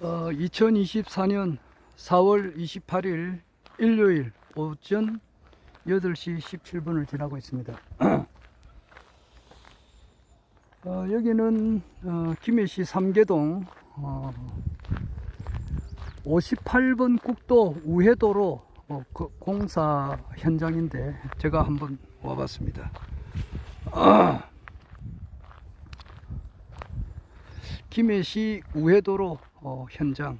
2024년 4월 28일 일요일 오전 8시 17분을 지나고 있습니다. 여기는 김해시 삼계동 58번 국도 우회도로 공사 현장인데 제가 한번 와봤습니다. 김해시 우회도로 현장.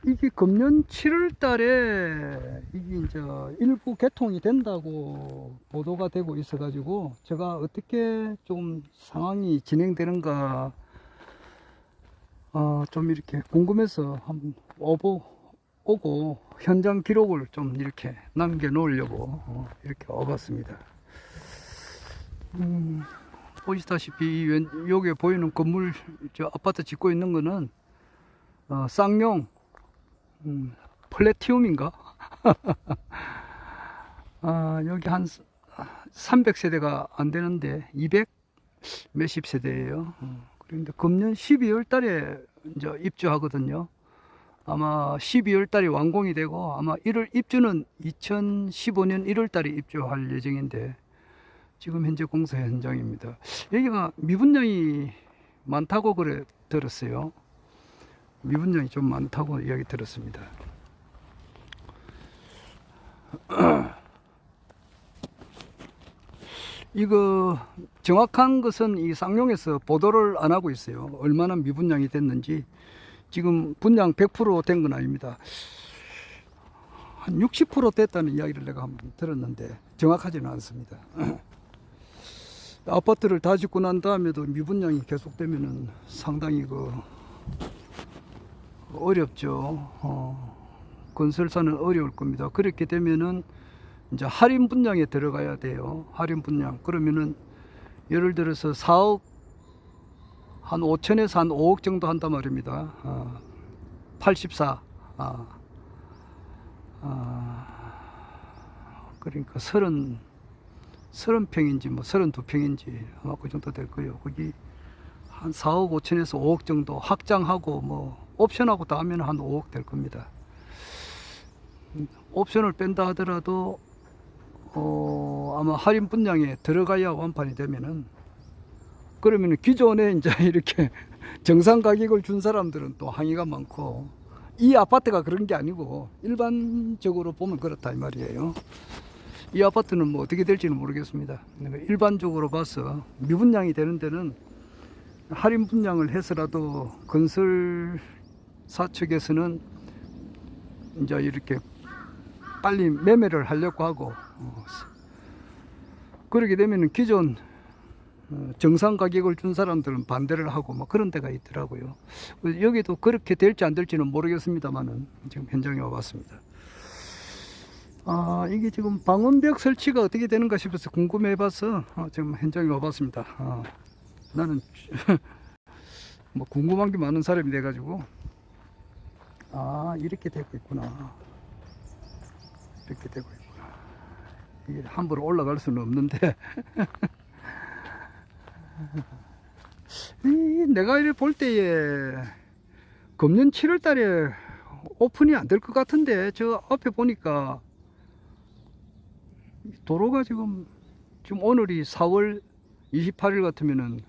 이게 금년 7월 달에 이게 이제 일부 개통이 된다고 보도가 되고 있어 가지고 제가 어떻게 좀 상황이 진행되는가 좀 이렇게 궁금해서 한번 오고 현장 기록을 좀 이렇게 남겨 놓으려고 이렇게 와봤습니다. 보시다시피 여기에 보이는 건물, 저 아파트 짓고 있는 거는 쌍용 플래티움인가? 여기 한 300세대가 안 되는데 200 몇십 세대예요. 그런데 금년 12월 달에 이제 입주하거든요. 아마 12월 달에 완공이 되고 아마 1월 입주는 2015년 1월 달에 입주할 예정인데 지금 현재 공사 현장입니다. 여기가 미분양이 많다고 들었어요. 미분양이 좀 많다고 이야기 들었습니다. 이거 정확한 것은 이 쌍용에서 보도를 안 하고 있어요. 얼마나 미분양이 됐는지. 지금 분양 100% 된 건 아닙니다. 한 60% 됐다는 이야기를 내가 한번 들었는데 정확하지는 않습니다. 아파트를 다 짓고 난 다음에도 미분양이 계속되면은 상당히 어렵죠. 건설사는 어려울 겁니다. 그렇게 되면은 이제 할인 분양에 들어가야 돼요. 할인 분양. 그러면은 예를 들어서 4억 한 5천에서 한 5억 정도 한단 말입니다. 84. 그러니까 30평인지 뭐 32평인지 아마 그 정도 될 거예요. 거기 한 4억 5천에서 5억 정도 확장하고 뭐 옵션하고 다 하면 한 5억 될 겁니다. 옵션을 뺀다 하더라도 아마 할인 분양에 들어가야 완판이 되면은 그러면은 기존에 이제 이렇게 정상 가격을 준 사람들은 또 항의가 많고 이 아파트가 그런 게 아니고 일반적으로 보면 그렇다 이 말이에요. 이 아파트는 뭐 어떻게 될지는 모르겠습니다. 일반적으로 봐서 미분양이 되는 데는 할인 분양을 해서라도 건설사 측에서는 이제 이렇게 빨리 매매를 하려고 하고 그렇게 되면 기존 정상 가격을 준 사람들은 반대를 하고 뭐 그런 데가 있더라고요. 여기도 그렇게 될지 안 될지는 모르겠습니다만은 지금 현장에 와봤습니다. 이게 지금 방음벽 설치가 어떻게 되는가 싶어서 궁금해 봐서 지금 현장에 와봤습니다. 나는 뭐 궁금한 게 많은 사람이 돼 가지고 이렇게 되고 있구나. 이렇게 되고 있구나. 이게 함부로 올라갈 수는 없는데 내가 이를 볼 때에 금년 7월 달에 오픈이 안 될 것 같은데 저 앞에 보니까 도로가 지금 오늘이 4월 28일 같으면은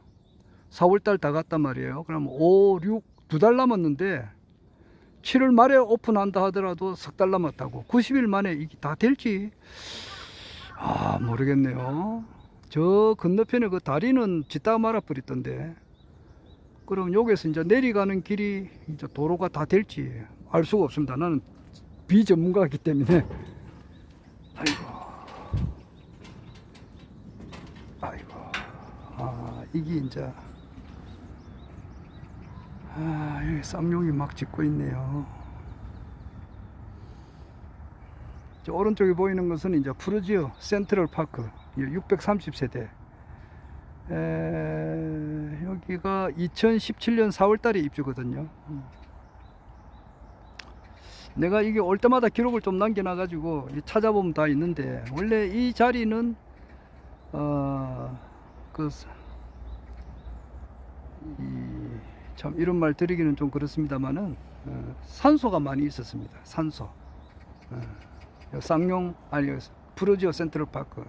4월 달 다 갔단 말이에요. 그럼 5, 6, 2달 남았는데 7월 말에 오픈한다 하더라도 석 달 남았다고. 90일 만에 이게 다 될지 모르겠네요. 저 건너편에 그 다리는 짓다가 말아버렸던데 그럼 여기서 이제 내려가는 길이 이제 도로가 다 될지 알 수가 없습니다. 나는 비전문가이기 때문에. 아이고 이게 이제 여기 쌍용이 막 짓고 있네요. 저 오른쪽에 보이는 것은 이제 푸르지오 센트럴 파크 630세대. 여기가 2017년 4월 달에 입주거든요. 내가 이게 올 때마다 기록을 좀 남겨놔 가지고 찾아보면 다 있는데 원래 이 자리는 참 이런 말 드리기는 좀 그렇습니다만은 산소가 많이 있었습니다. 산소. 쌍용 아니 프로지오 센트럴파크.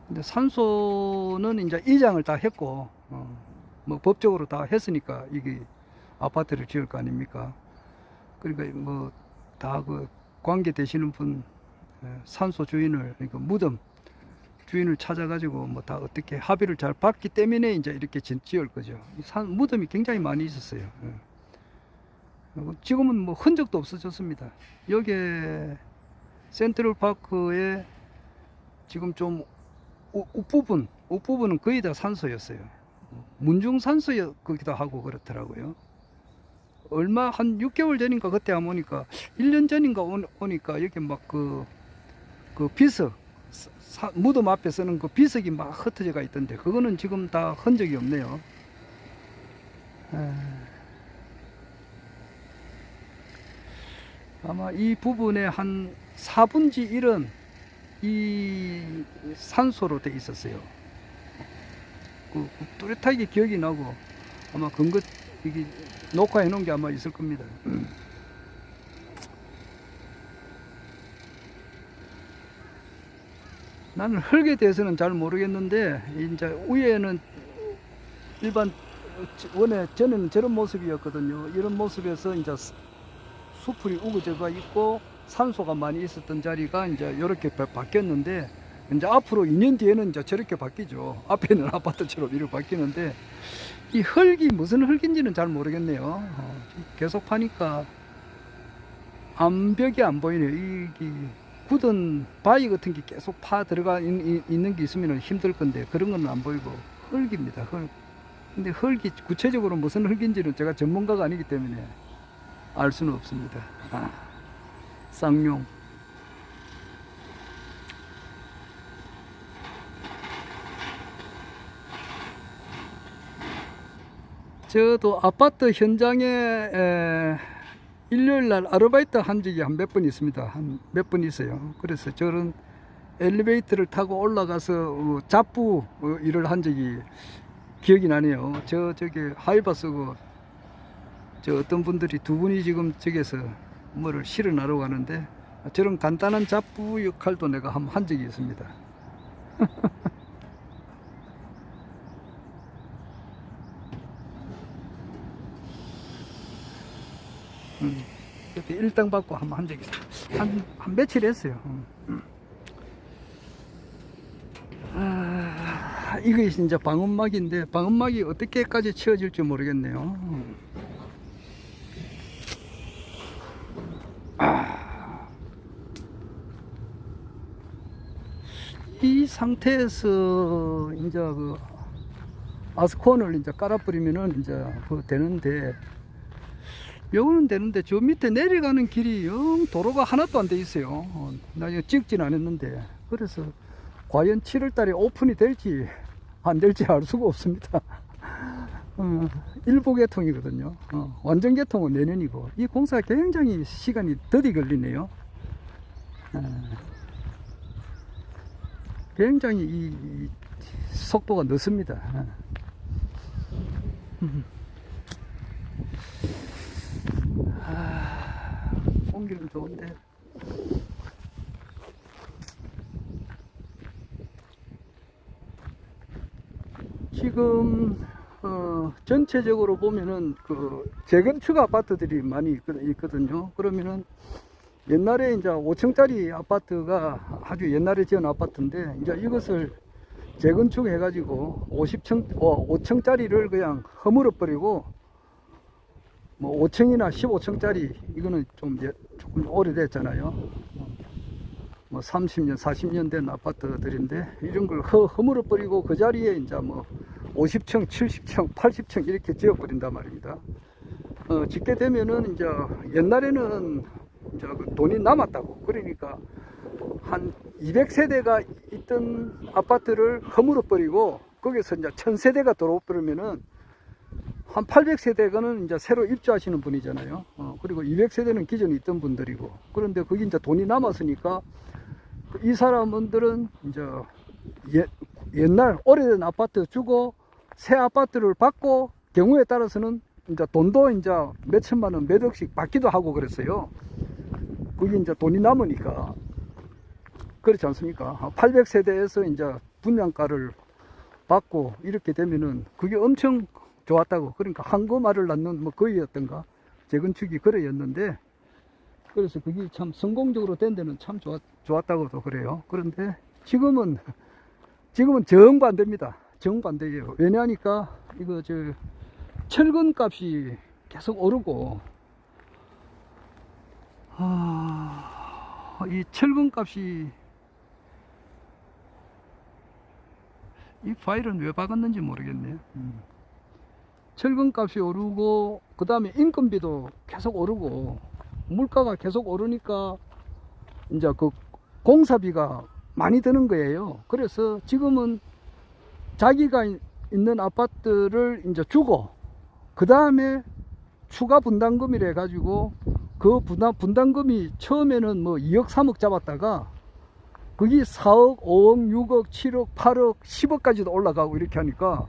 근데 산소는 이제 이장을 다 했고 뭐 법적으로 다 했으니까 이게 아파트를 지을 거 아닙니까? 그러니까 뭐 다 그 관계 되시는 분 산소 주인을 그러니까 무덤 주인을 찾아가지고 뭐 다 어떻게 합의를 잘 받기 때문에 이제 이렇게 지을 거죠. 무덤이 굉장히 많이 있었어요. 지금은 뭐 흔적도 없어졌습니다. 여기에 센트럴파크에 지금 좀 옥부분은 거의 다 산소였어요. 문중산소기도 하고 그렇더라고요. 얼마 한 6개월 전인가 그때 안 오니까 1년 전인가 오니까 여기 막 그 비석 무덤 앞에 쓰는 그 비석이 막 흩어져가 있던데 그거는 지금 다 흔적이 없네요. 아마 이 부분에 한 4분지 1은 이 산소로 돼 있었어요. 뚜렷하게 기억이 나고 아마 근거 이게 녹화해 놓은 게 아마 있을 겁니다. 나는 흙에 대해서는 잘 모르겠는데 이제 위에는 일반 원래 저는 저런 모습이었거든요. 이런 모습에서 이제 수풀이 우거져가 있고 산소가 많이 있었던 자리가 이제 이렇게 바뀌었는데 이제 앞으로 2년 뒤에는 이제 저렇게 바뀌죠. 앞에 있는 아파트처럼 이렇게 바뀌는데 이 흙이 무슨 흙인지는 잘 모르겠네요. 계속 파니까 암벽이 안 보이네요. 이 굳은 바위 같은 게 계속 파 들어가 있는 게 있으면 힘들 건데 그런 건 안 보이고 흙입니다. 흙. 근데 흙이 구체적으로 무슨 흙인지는 제가 전문가가 아니기 때문에 알 수는 없습니다. 쌍용. 저도 아파트 현장에 일요일날 아르바이트 한 적이 한 몇 번 있습니다. 한 몇 번 있어요. 그래서 저런 엘리베이터를 타고 올라가서 잡부 일을 한 적이 기억이 나네요. 저기 하이바 쓰고 저 어떤 분들이 두 분이 지금 저기서 뭐를 실어나러 가는데 저런 간단한 잡부 역할도 내가 한 적이 있습니다. 그때 일당 받고 한 적이 있어요. 한 며칠 했어요. 이거 이제 방음막인데 방음막이 어떻게까지 치워질지 모르겠네요. 이 상태에서 이제 그 아스콘을 이제 깔아버리면은 이제 되는데 요거는 되는데 저 밑에 내려가는 길이 영 도로가 하나도 안 돼 있어요. 나 이거 찍진 않았는데 그래서 과연 7월 달에 오픈이 될지 안 될지 알 수가 없습니다. 일부 개통이거든요. 완전 개통은 내년이고 이 공사가 굉장히 시간이 더디 걸리네요. 굉장히 이 속도가 늦습니다. 공기는 좋은데 지금 전체적으로 보면은 그 재건축 아파트들이 많이 있거든요. 그러면은 옛날에 이제 5층짜리 아파트가 아주 옛날에 지은 아파트인데 이제 이것을 재건축 해가지고 5층짜리를 그냥 허물어 버리고 뭐 5층이나 15층짜리 이거는 조금 오래됐잖아요. 뭐 30년, 40년 된 아파트들인데 이런 걸 허물어 버리고 그 자리에 이제 뭐 50층, 70층, 80층 이렇게 지어 버린단 말입니다. 짓게 되면은 이제 옛날에는 이제 돈이 남았다고 그러니까 한 200세대가 있던 아파트를 허물어 버리고 거기서 이제 1000세대가 들어오 버리면은 한 800세대가는 이제 새로 입주하시는 분이잖아요. 그리고 200세대는 기존에 있던 분들이고 그런데 거기 이제 돈이 남았으니까 이 사람들은 이제 옛날 오래된 아파트 주고 새 아파트를 받고 경우에 따라서는 이제 돈도 이제 몇 천만 원, 몇 억씩 받기도 하고 그랬어요. 그게 이제 돈이 남으니까. 그렇지 않습니까? 800세대에서 이제 분양가를 받고 이렇게 되면은 그게 엄청 좋았다고. 그러니까 한고말을 낳는 뭐 거의였던가 재건축이 그래였는데, 그래서 그게 참 성공적으로 된 데는 참 좋았다고도 그래요. 그런데 지금은 정반대입니다. 정반대예요. 왜냐하니까 이거 철근 값이 계속 오르고, 이 철근 값이, 이 파일은 왜 박았는지 모르겠네요. 철근 값이 오르고, 그 다음에 인건비도 계속 오르고, 물가가 계속 오르니까 이제 그 공사비가 많이 드는 거예요. 그래서 지금은 자기가 있는 아파트를 이제 주고, 그 다음에 추가 분담금이라 해가지고, 그 분담금이 처음에는 뭐 2억 3억 잡았다가 그게 4억 5억 6억 7억 8억 10억까지도 올라가고, 이렇게 하니까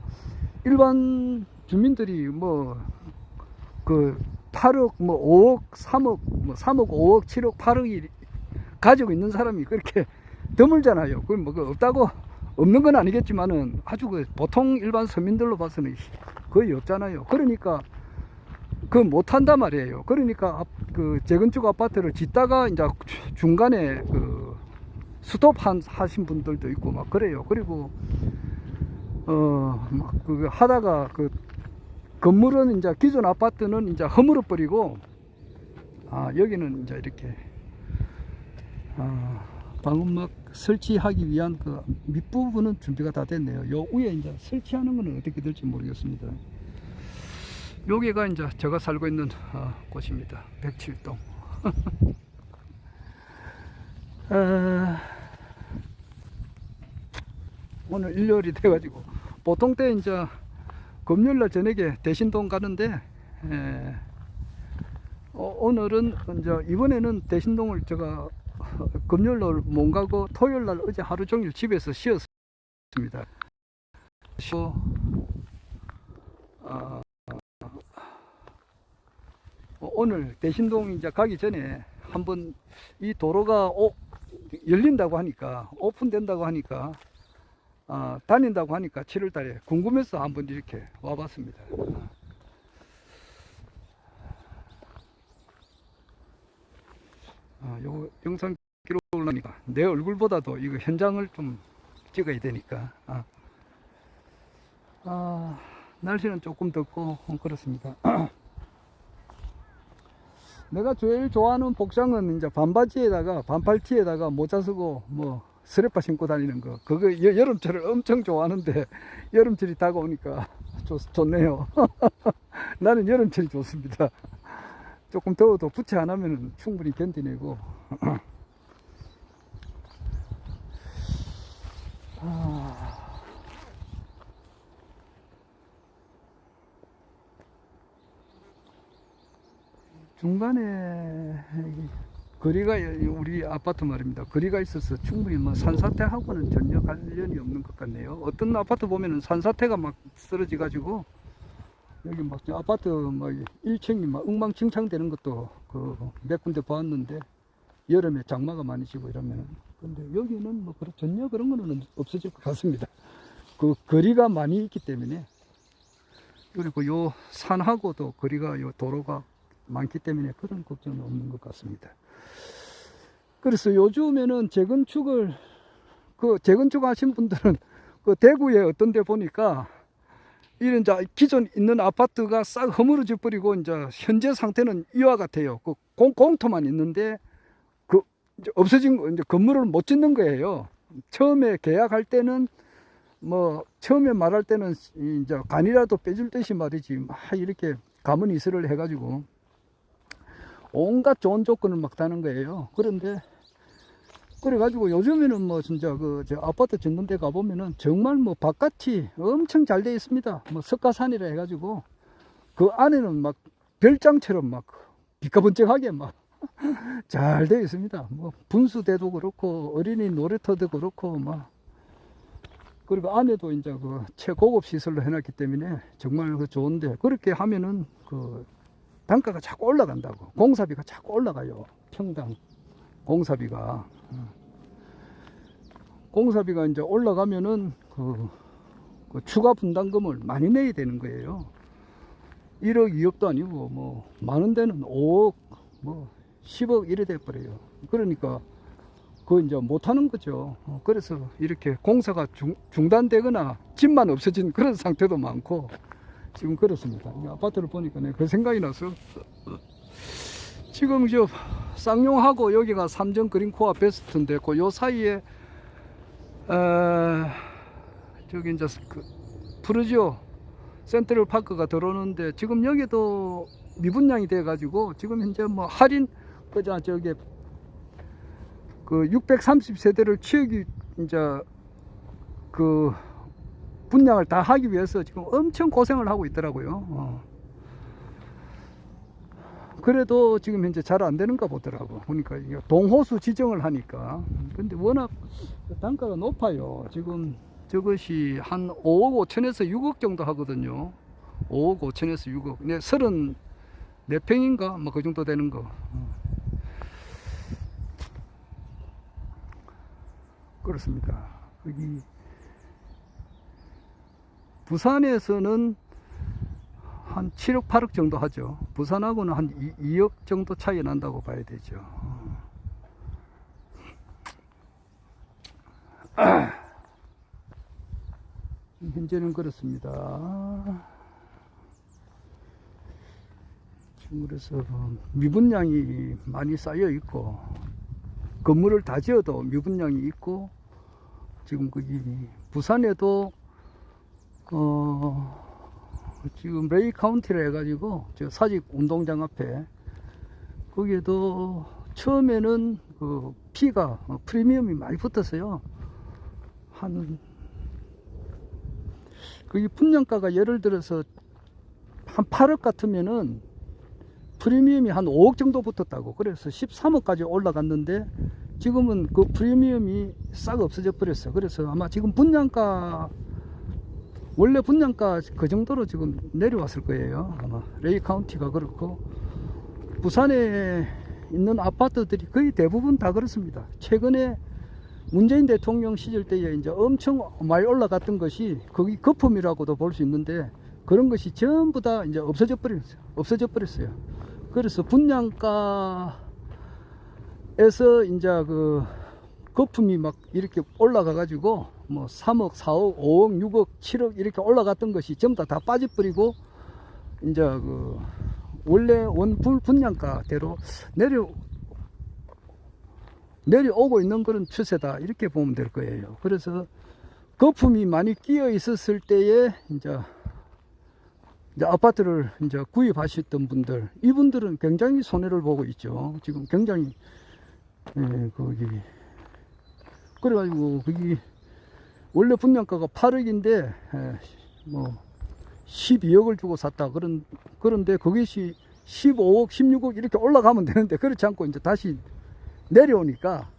일반 주민들이 뭐 그 8억 뭐 5억 3억 뭐 3억 5억 7억 8억이 가지고 있는 사람이 그렇게 드물잖아요. 그 뭐 없다고, 없는 건 아니겠지만은 아주 그 보통 일반 서민들로 봐서는 거의 없잖아요. 그러니까 그 못한단 말이에요. 그러니까 그 재건축 아파트를 짓다가 이제 중간에 그 스톱 하신 분들도 있고 막 그래요. 그리고 막 그 하다가 그 건물은 이제 기존 아파트는 이제 허물어 버리고, 여기는 이제 이렇게 방음막 설치하기 위한 그 밑부분은 준비가 다 됐네요. 요 위에 이제 설치하는 거는 어떻게 될지 모르겠습니다. 여기가 이제 제가 살고 있는 곳입니다. 107동. 오늘 일요일이 돼가지고 보통 때 이제 금요일날 저녁에 대신동 가는데, 오늘은 이제 이번에는 대신동을 제가 금요일날 못 가고 토요일날 어제 하루 종일 집에서 쉬었습니다. 오늘 대신동 이제 가기 전에 한번 이 도로가 열린다고 하니까, 오픈된다고 하니까, 다닌다고 하니까 7월달에 궁금해서 한번 이렇게 와봤습니다. 요 영상 기록을 하니까 내 얼굴보다도 이거 현장을 좀 찍어야 되니까. 날씨는 조금 덥고 그렇습니다. 내가 제일 좋아하는 복장은 이제 반바지에다가 반팔티에다가 모자 쓰고 뭐 스레빠 신고 다니는 거. 그거 여름철을 엄청 좋아하는데 여름철이 다가오니까 좋네요. 나는 여름철이 좋습니다. 조금 더워도 부채 안 하면 충분히 견디내고. 중간에 거리가, 우리 아파트 말입니다. 거리가 있어서 충분히 뭐 산사태하고는 전혀 관련이 없는 것 같네요. 어떤 아파트 보면은 산사태가 막 쓰러져 가지고 여기 막 아파트 막 1층이 막 엉망진창 되는 것도 그 몇 군데 봤는데, 여름에 장마가 많이 지고 이러면은. 근데 여기는 뭐 전혀 그런 거는 없어질 것 같습니다. 그 거리가 많이 있기 때문에. 그리고 요 산하고도 거리가, 요 도로가 많기 때문에 그런 걱정은 없는 것 같습니다. 그래서 요즘에는 재건축 하신 분들은 그 대구에 어떤 데 보니까 이런 이제 기존 있는 아파트가 싹 허물어져 버리고 이제 현재 상태는 이와 같아요. 그 공터만 있는데 그 이제 없어진 이제 건물을 못 짓는 거예요. 처음에 계약할 때는 뭐 처음에 말할 때는 이제 간이라도 빼줄 듯이 말이지 막 이렇게 가문이설을 해가지고 온갖 좋은 조건을 막 다는 거예요. 그런데 그래가지고 요즘에는 뭐 진짜 저 아파트 짓는 데 가보면은 정말 뭐 바깥이 엄청 잘 돼 있습니다. 뭐 석가산이라 해가지고 그 안에는 막 별장처럼 막 비까번쩍하게 막 잘 돼 있습니다. 뭐 분수대도 그렇고 어린이 놀이터도 그렇고 막 그리고 안에도 이제 그 최고급 시설로 해놨기 때문에 정말 그 좋은데, 그렇게 하면은 그 단가가 자꾸 올라간다고. 공사비가 자꾸 올라가요. 평당 공사비가. 공사비가 이제 올라가면은 그 추가 분담금을 많이 내야 되는 거예요. 1억, 2억도 아니고 뭐 많은 데는 5억, 뭐 10억 이래 돼 버려요. 그러니까 그거 이제 못 하는 거죠. 그래서 이렇게 공사가 중단되거나 집만 없어진 그런 상태도 많고 지금 그렇습니다. 이 아파트를 보니까 그 생각이 나서 지금 저 쌍용하고 여기가 삼정 그린코아 베스트인데 그 요 사이에 저기 이제 그 푸르지오 센트럴 파크가 들어오는데 지금 여기도 미분양이 돼 가지고 지금 현재 뭐 할인 그저 저기 그 630세대를 취역이 이제 그 분양을 다 하기 위해서 지금 엄청 고생을 하고 있더라고요. 그래도 지금 현재 잘 안 되는가 보더라고. 보니까 이게 동호수 지정을 하니까. 근데 워낙 단가가 높아요. 지금 저것이 한 5억 5천에서 6억 정도 하거든요. 5억 5천에서 6억. 네, 34평인가? 뭐 그 정도 되는 거. 그렇습니다. 여기 부산에서는 한 7억 8억 정도 하죠. 부산하고는 한 2억 정도 차이 난다고 봐야 되죠. 현재는 그렇습니다. 지금 그래서 미분양이 많이 쌓여 있고 건물을 다 지어도 미분양이 있고 지금 거기 부산에도 지금 레이 카운티라 해가지고 저 사직 운동장 앞에 거기에도 처음에는 그 피가 프리미엄이 많이 붙었어요. 거기 분양가가 예를 들어서 한 8억 같으면은 프리미엄이 한 5억 정도 붙었다고. 그래서 13억까지 올라갔는데 지금은 그 프리미엄이 싹 없어져 버렸어. 그래서 아마 지금 분양가 원래 분양가 그 정도로 지금 내려왔을 거예요. 아마 레이 카운티가 그렇고 부산에 있는 아파트들이 거의 대부분 다 그렇습니다. 최근에 문재인 대통령 시절 때에 이제 엄청 많이 올라갔던 것이 거기 거품이라고도 볼 수 있는데 그런 것이 전부 다 이제 없어져 버렸어요. 그래서 분양가에서 이제 그 거품이 막 이렇게 올라가 가지고 뭐 3억, 4억, 5억, 6억, 7억 이렇게 올라갔던 것이 전부 다 빠져버리고 이제 그 원래 원불 분양가대로 내려오고 있는 그런 추세다 이렇게 보면 될 거예요. 그래서 거품이 많이 끼어 있었을 때에 이제 아파트를 이제 구입하셨던 분들, 이분들은 굉장히 손해를 보고 있죠. 지금 굉장히 거기 그래가지고 거기 원래 분양가가 8억인데 뭐 12억을 주고 샀다 그런데 그것이 15억, 16억 이렇게 올라가면 되는데 그렇지 않고 이제 다시 내려오니까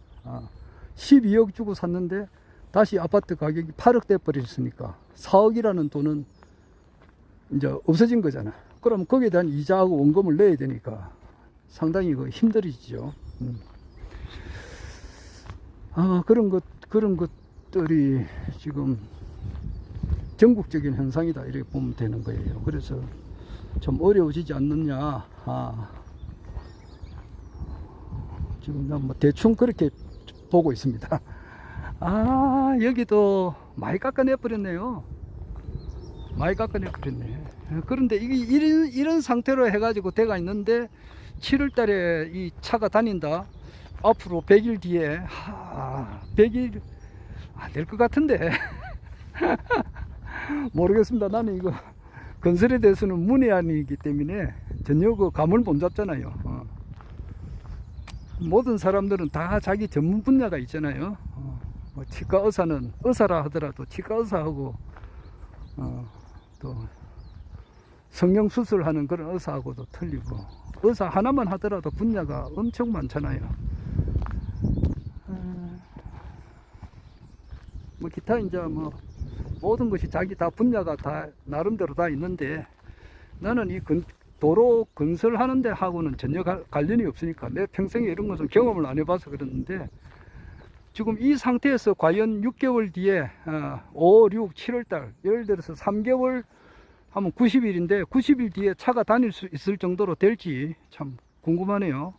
12억 주고 샀는데 다시 아파트 가격이 8억 돼 버렸으니까 4억이라는 돈은 이제 없어진 거잖아. 그럼 거기에 대한 이자하고 원금을 내야 되니까 상당히 힘들어지죠. 그런 것들이 지금 전국적인 현상이다 이렇게 보면 되는 거예요. 그래서 좀 어려워지지 않느냐. 지금 난 뭐 대충 그렇게 보고 있습니다. 여기도 많이 깎아내 버렸네요. 많이 깎아내 버렸네. 그런데 이게 이런 상태로 해가지고 돼가 있는데 7월 달에 이 차가 다닌다. 앞으로 100일 뒤에 100일 안 될 것 같은데 모르겠습니다. 나는 이거 건설에 대해서는 문외한이기 때문에 전혀 그 감을 못 잡잖아요. 모든 사람들은 다 자기 전문 분야가 있잖아요. 뭐 치과 의사는 의사라 하더라도 치과 의사하고 또 성형수술하는 그런 의사하고도 틀리고 의사 하나만 하더라도 분야가 엄청 많잖아요. 뭐 기타 이제 뭐 모든 것이 자기 다 분야가 다 나름대로 다 있는데 나는 이 도로 건설하는 데 하고는 전혀 관련이 없으니까 내 평생에 이런 것은 경험을 안 해봐서 그러는데 지금 이 상태에서 과연 6개월 뒤에 5, 6, 7월 달 예를 들어서 3개월 하면 90일인데 90일 뒤에 차가 다닐 수 있을 정도로 될지 참 궁금하네요.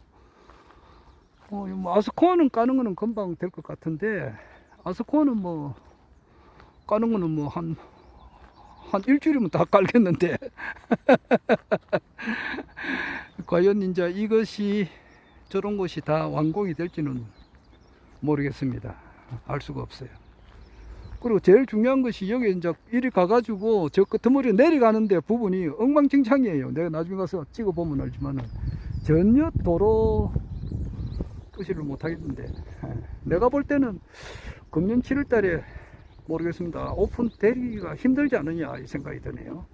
뭐 아스코어는 까는 거는 금방 될 것 같은데 아스코어는 뭐 까는 거는 뭐 한 일주일이면 다 깔겠는데 과연 이제 이것이 저런 것이 다 완공이 될지는 모르겠습니다. 알 수가 없어요. 그리고 제일 중요한 것이 여기 이제 이리 가가지고 저 끄트머리 내려가는데 부분이 엉망진창이에요. 내가 나중에 가서 찍어보면 알지만은 전혀 도로 표시를 못 하겠는데 내가 볼 때는 금년 7월 달에 모르겠습니다. 오픈 되기가 힘들지 않느냐 이 생각이 드네요.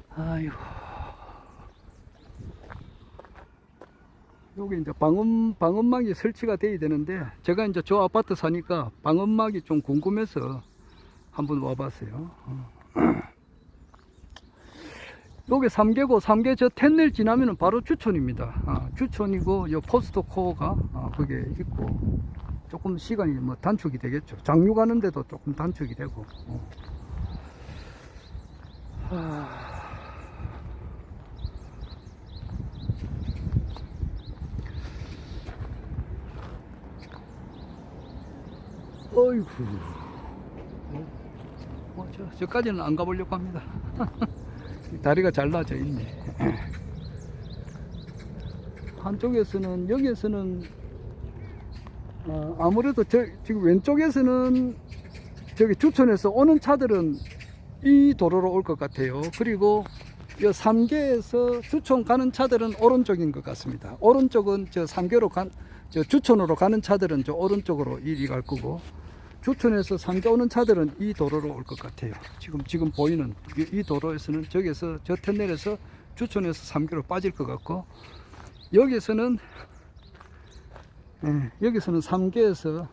아이고. 여기 이제 방음막이 설치가 돼야 되는데 제가 이제 저 아파트 사니까 방음막이 좀 궁금해서 한번 와봤어요. 여기 3개고 3개 저 텐넬 지나면은 바로 주촌입니다. 주촌이고 요 포스트코어가 그게 있고 조금 시간이 뭐 단축이 되겠죠. 장류 가는데도 조금 단축이 되고. 어이구. 저까지는 안 가보려고 합니다. 다리가 잘라져 있네. 한쪽에서는 여기에서는 아무래도 지금 왼쪽에서는 저기 주촌에서 오는 차들은 이 도로로 올 것 같아요. 그리고 이 3개에서 주촌 가는 차들은 오른쪽인 것 같습니다. 오른쪽은 저 3개로 저 주촌으로 가는 차들은 저 오른쪽으로 이리 갈 거고 주촌에서 3개 오는 차들은 이 도로로 올 것 같아요. 지금 보이는 이 도로에서는 저기에서 저 터널에서 주촌에서 3개로 빠질 것 같고 여기서는 3개에서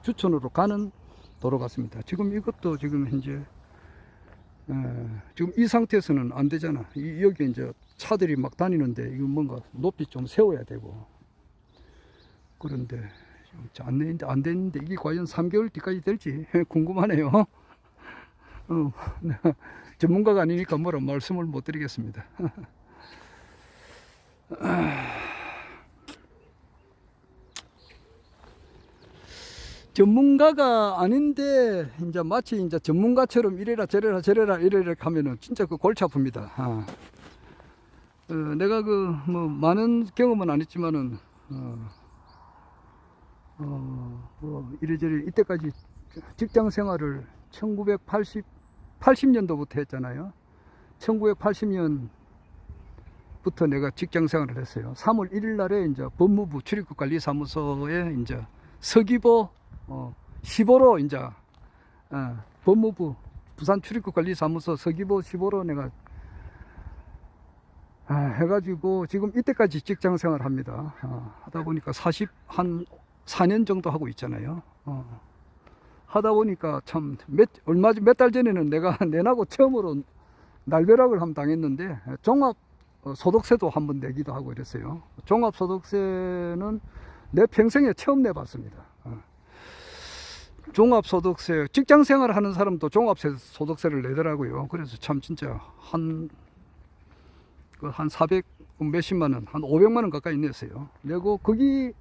주촌으로 가는 도로 같습니다. 지금 이것도 지금 현재 지금 이 상태에서는 안 되잖아. 여기 이제 차들이 막 다니는데 이거 뭔가 높이 좀 세워야 되고 그런데 안 됐는데 이게 과연 3개월 뒤까지 될지 궁금하네요. 전문가가 아니니까 뭐라 말씀을 못 드리겠습니다. 전문가가 아닌데 이제 마치 이제 전문가처럼 이래라 저래라 하면은 진짜 그 골치 아픕니다. 내가 뭐 많은 경험은 안 했지만은 뭐 이래저래 이때까지 직장 생활을 80년도부터 했잖아요. 1980년부터 내가 직장 생활을 했어요. 3월 1일 날에 이제 법무부 출입국관리사무소에 이제 서기보 15로 이제 법무부 부산 출입국관리사무소 서기보 15로 내가 해가지고 지금 이때까지 직장 생활을 합니다. 하다 보니까 한 4년 정도 하고 있잖아요. 하다 보니까 참 몇 달 전에는 내가 내나고 처음으로 날벼락을 한번 당했는데 종합 소득세도 한번 내기도 하고 이랬어요. 종합 소득세는 내 평생에 처음 내봤습니다. 종합 소득세 직장 생활을 하는 사람도 종합 소득세를 내더라고요. 그래서 참 진짜 한 400 몇십만 원, 한 500만 원 가까이 냈어요. 내고 거기에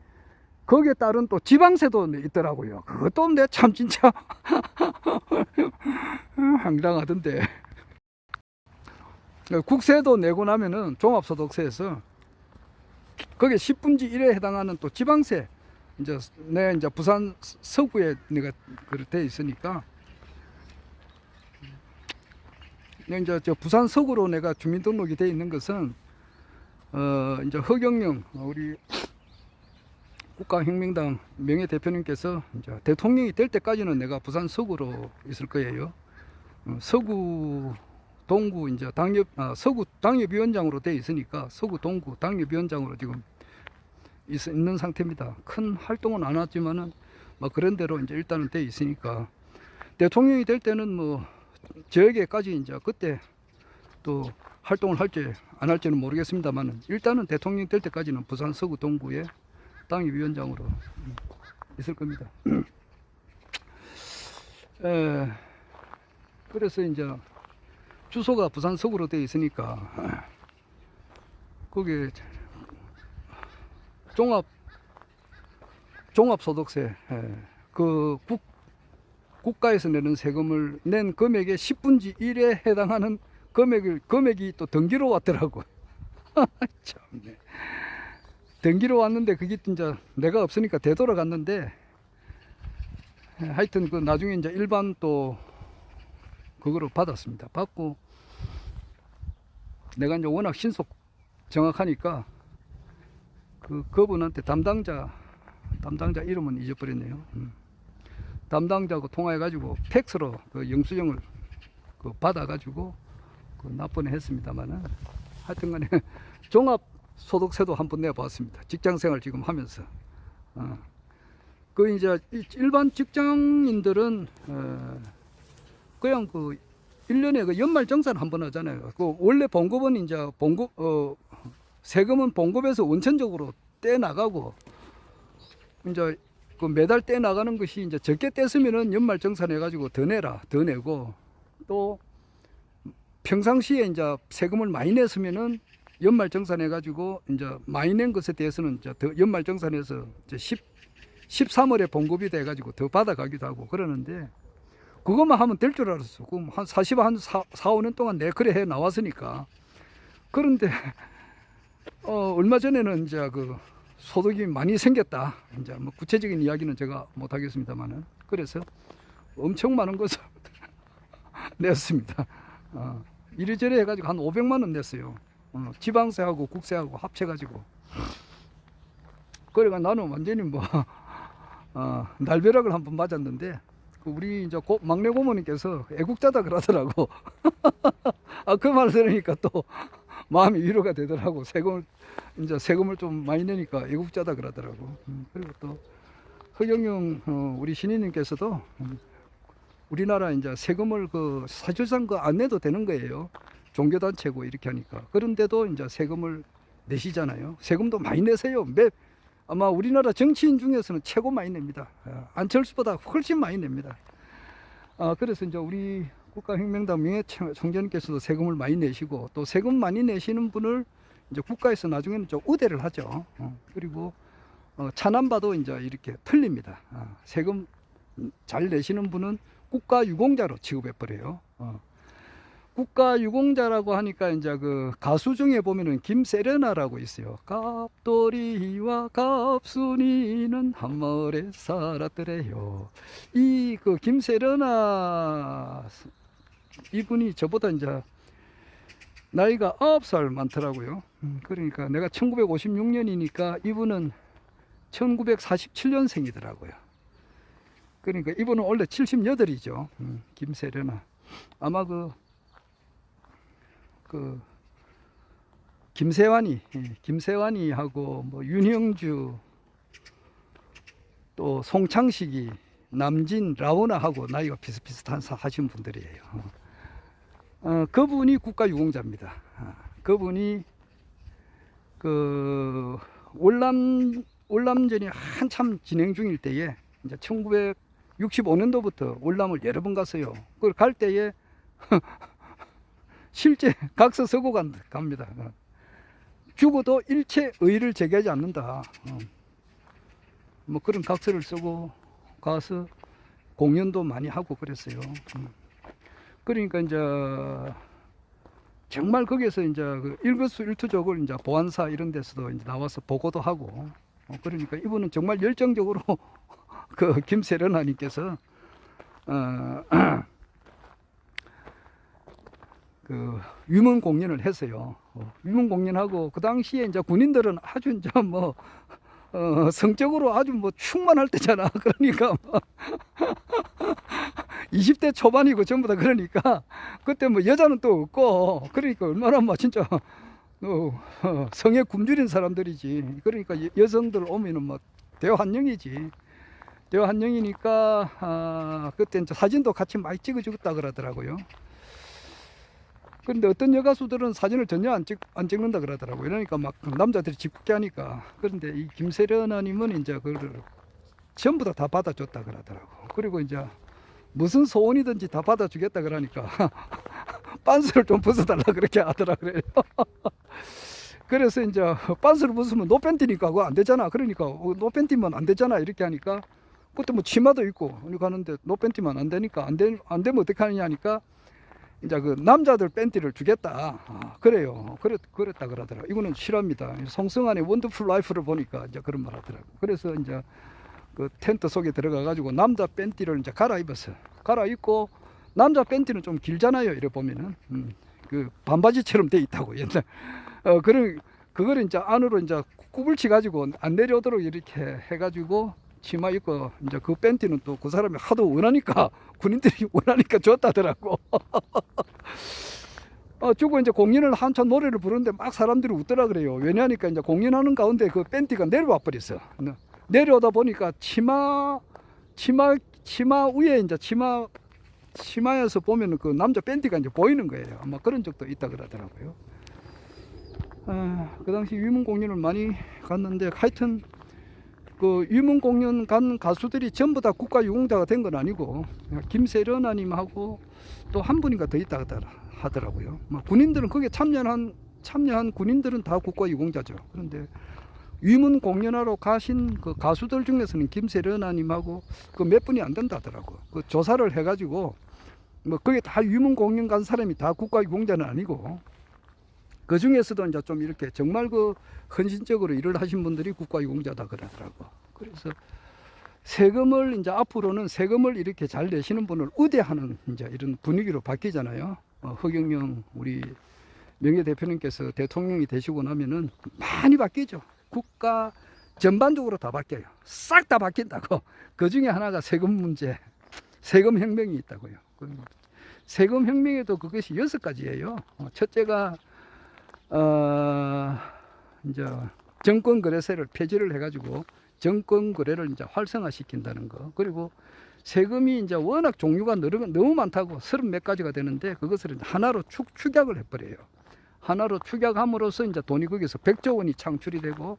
따른 또 지방세도 있더라고요. 그것도 내 참 진짜 황당하던데. 국세도 내고 나면은 종합소득세에서 거기에 10분지 1에 해당하는 또 지방세, 내 부산 서구에 내가 그렇게 돼 있으니까 이제 저 부산 서구로 내가 주민등록이 돼 있는 것은 이제 허경영 우리 국가혁명당 명예대표님께서 이제 대통령이 될 때까지는 내가 부산 서구로 있을 거예요. 서구 동구 이제 서구 당협위원장으로 돼 있으니까 서구 동구 당협위원장으로 지금 있는 상태입니다. 큰 활동은 안 왔지만은 뭐 그런 대로 이제 일단은 돼 있으니까 대통령이 될 때는 뭐 저에게까지 이제 그때 또 활동을 할지 안 할지는 모르겠습니다만은 일단은 대통령 될 때까지는 부산 서구 동구의 당협위원장으로 있을 겁니다. 그래서 이제 주소가 부산 서구로 되어 있으니까 거기에 종합소득세 그 국가에서 내는 세금을 낸 금액의 10분지 1에 해당하는 금액이 또 등기로 왔더라고. 참네. 등기로 왔는데 그게 진짜 내가 없으니까 되돌아갔는데 하여튼 그 나중에 이제 일반 또 그거로 받았습니다. 받고 내가 이제 워낙 신속 정확하니까 그분한테 담당자 이름은 잊어버렸네요. 담당자하고 통화해가지고 팩스로 그 영수증을 그 받아가지고 그 납부는 했습니다만은 하여튼간에 종합소득세도 한번 내봤습니다. 직장생활 지금 하면서. 그 이제 일반 직장인들은 그냥 그 1년에 그 연말정산 한번 하잖아요. 그 원래 봉급은 이제 세금은 봉급에서 원천적으로 떼 나가고 이제 그 매달 떼 나가는 것이 이제 적게 떼으면은 연말정산 해가지고 더 내라, 더 내고 또 평상시에 이제 세금을 많이 냈으면은 연말정산 해가지고 이제 많이 낸 것에 대해서는 이제 더 연말정산해서 이제 13월에 봉급이 돼가지고 더 받아가기도 하고 그러는데 그것만 하면 될 줄 알았어. 그럼 한 4, 5년 동안 내 그래 해 나왔으니까. 그런데 얼마 전에는 이제 그 소득이 많이 생겼다. 이제 뭐 구체적인 이야기는 제가 못 하겠습니다만은 그래서 엄청 많은 것을 냈습니다. 이리저리 해가지고 한 500만 원 냈어요. 지방세하고 국세하고 합쳐가지고. 그러니까 나는 완전히 뭐 날벼락을 한번 맞았는데 우리 이제 막내 고모님께서 애국자다 그러더라고. 그 말 들으니까 또 마음이 위로가 되더라고. 세금을 좀 많이 내니까 애국자다 그러더라고. 그리고 또 허경영 우리 신인님께서도 우리나라 이제 세금을 사실상 안 내도 되는 거예요. 종교단체고 이렇게 하니까. 그런데도 이제 세금을 내시잖아요. 세금도 많이 내세요. 아마 우리나라 정치인 중에서는 최고 많이 냅니다. 안철수보다 훨씬 많이 냅니다. 그래서 이제 우리 국가혁명당 명예총재님께서도 세금을 많이 내시고 또 세금 많이 내시는 분을 이제 국가에서 나중에는 좀 우대를 하죠. 그리고 차남봐도 이제 이렇게 틀립니다. 세금 잘 내시는 분은 국가유공자로 취급해 버려요. 국가유공자라고 하니까 이제 그 가수 중에 보면은 김세련아라고 있어요. 갑돌이와 갑순이는 한 마을에 살았더래요. 이 그 김세련아 이분이 저보다 이제 나이가 9살 많더라고요. 그러니까 내가 1956년이니까 이분은 1947년생이더라고요. 그러니까 이분은 원래 78이죠. 김세련아. 아마 김세환이하고 뭐 윤형주 또 송창식이 남진 라오나하고 나이가 비슷비슷한 하신 분들이에요. 그분이 국가유공자입니다. 그분이 그 월남전이 한참 진행 중일 때에 이제 1965년도부터 월남을 여러 번 갔어요. 그걸 갈 때에 실제 각서 쓰고 갑니다. 죽어도 일체 의의를 제기하지 않는다. 뭐 그런 각서를 쓰고 가서 공연도 많이 하고 그랬어요. 그러니까 이제 정말 거기에서 이제 그 일거수일투족을 이제 보안사 이런 데서도 이제 나와서 보고도 하고 그러니까 이분은 정말 열정적으로 그 김세련아님께서 그 위문 공연을 했어요. 위문 공연하고 그 당시에 이제 군인들은 아주 이제 뭐 성적으로 아주 뭐 충만할 때잖아. 그러니까 20대 초반이고 전부 다 그러니까 그때 뭐 여자는 또 없고 그러니까 얼마나 뭐 진짜 성에 굶주린 사람들이지. 그러니까 여성들 오면은 뭐 대환영이지. 대환영이니까 그때 이제 사진도 같이 많이 찍어주겠다 그러더라고요. 그런데 어떤 여가수들은 사진을 전혀 안 찍는다 그러더라고요. 그러니까 막 남자들이 짓궂게 하니까. 그런데 이 김세련아님은 이제 그걸 전부 다 받아줬다 그러더라고. 그리고 이제 무슨 소원이든지 다 받아주겠다 그러니까 빤스를 좀 벗어달라 그렇게 하더라고요. 그래서 이제 빤스를 벗으면 노팬티니까 그거 안 되잖아. 그러니까 노팬티만 안 되잖아 이렇게 하니까, 그때 뭐 치마도 있고 이렇게 하는데 노팬티만 안 되니까 안 되면 어떻게 하느냐 하니까 이제 그 남자들 팬티를 주겠다. 그래요. 그랬다 그러더라고. 이거는 실화입니다. 송승환의 원더풀 라이프를 보니까 이제 그런 말 하더라고. 그래서 이제 그 텐트 속에 들어가 가지고 남자 팬티를 이제 갈아입었어. 갈아입고, 남자 팬티는 좀 길잖아요. 이래 보면은 그 반바지처럼 돼 있다고 옛날. 그걸 이제 안으로 이제 꾸불치 가지고 안 내려오도록 이렇게 해가지고 치마 입고, 이제 그 팬티는 또 그 사람이 하도 원하니까, 군인들이 원하니까 줬다더라고. 주고 이제 공연을 한참 노래를 부르는데 막 사람들이 웃더라 그래요. 왜냐하니까 이제 공연하는 가운데 그 팬티가 내려와 버렸어. 내려오다 보니까 치마 위에 이제 치마에서 보면은 그 남자 팬티가 이제 보이는 거예요. 아마 그런 적도 있다 그러더라고요. 그 당시 위문 공연을 많이 갔는데, 하여튼 그 위문 공연 간 가수들이 전부 다 국가유공자가 된 건 아니고, 김세련아님하고 또 한 분인가 더 있다 하더라고요. 군인들은 거기에 참여한 군인들은 다 국가유공자죠. 그런데 위문 공연하러 가신 그 가수들 중에서는 김세련아님하고 그 몇 분이 안 된다더라고. 그 조사를 해가지고 뭐 거기 다 위문 공연 간 사람이 다 국가유공자는 아니고, 그 중에서도 이제 좀 이렇게 정말 그 헌신적으로 일을 하신 분들이 국가유공자다 그러더라고. 그래서 세금을 이제 앞으로는 세금을 이렇게 잘 내시는 분을 우대하는 이제 이런 분위기로 바뀌잖아요. 허경영 우리 명예대표님께서 대통령이 되시고 나면은 많이 바뀌죠. 국가 전반적으로 다 바뀌어요. 싹 다 바뀐다고. 그 중에 하나가 세금 문제, 세금 혁명이 있다고요. 세금 혁명에도 그것이 6가지예요. 첫째가 이제 정권 거래세를 폐지를 해가지고 정권 거래를 이제 활성화시킨다는 거. 그리고 세금이 이제 워낙 종류가 너무 많다고 30몇 가지가 되는데, 그것을 하나로 축약을 해버려요. 하나로 축약함으로써 이제 돈이 거기서 100조 원이 창출이 되고,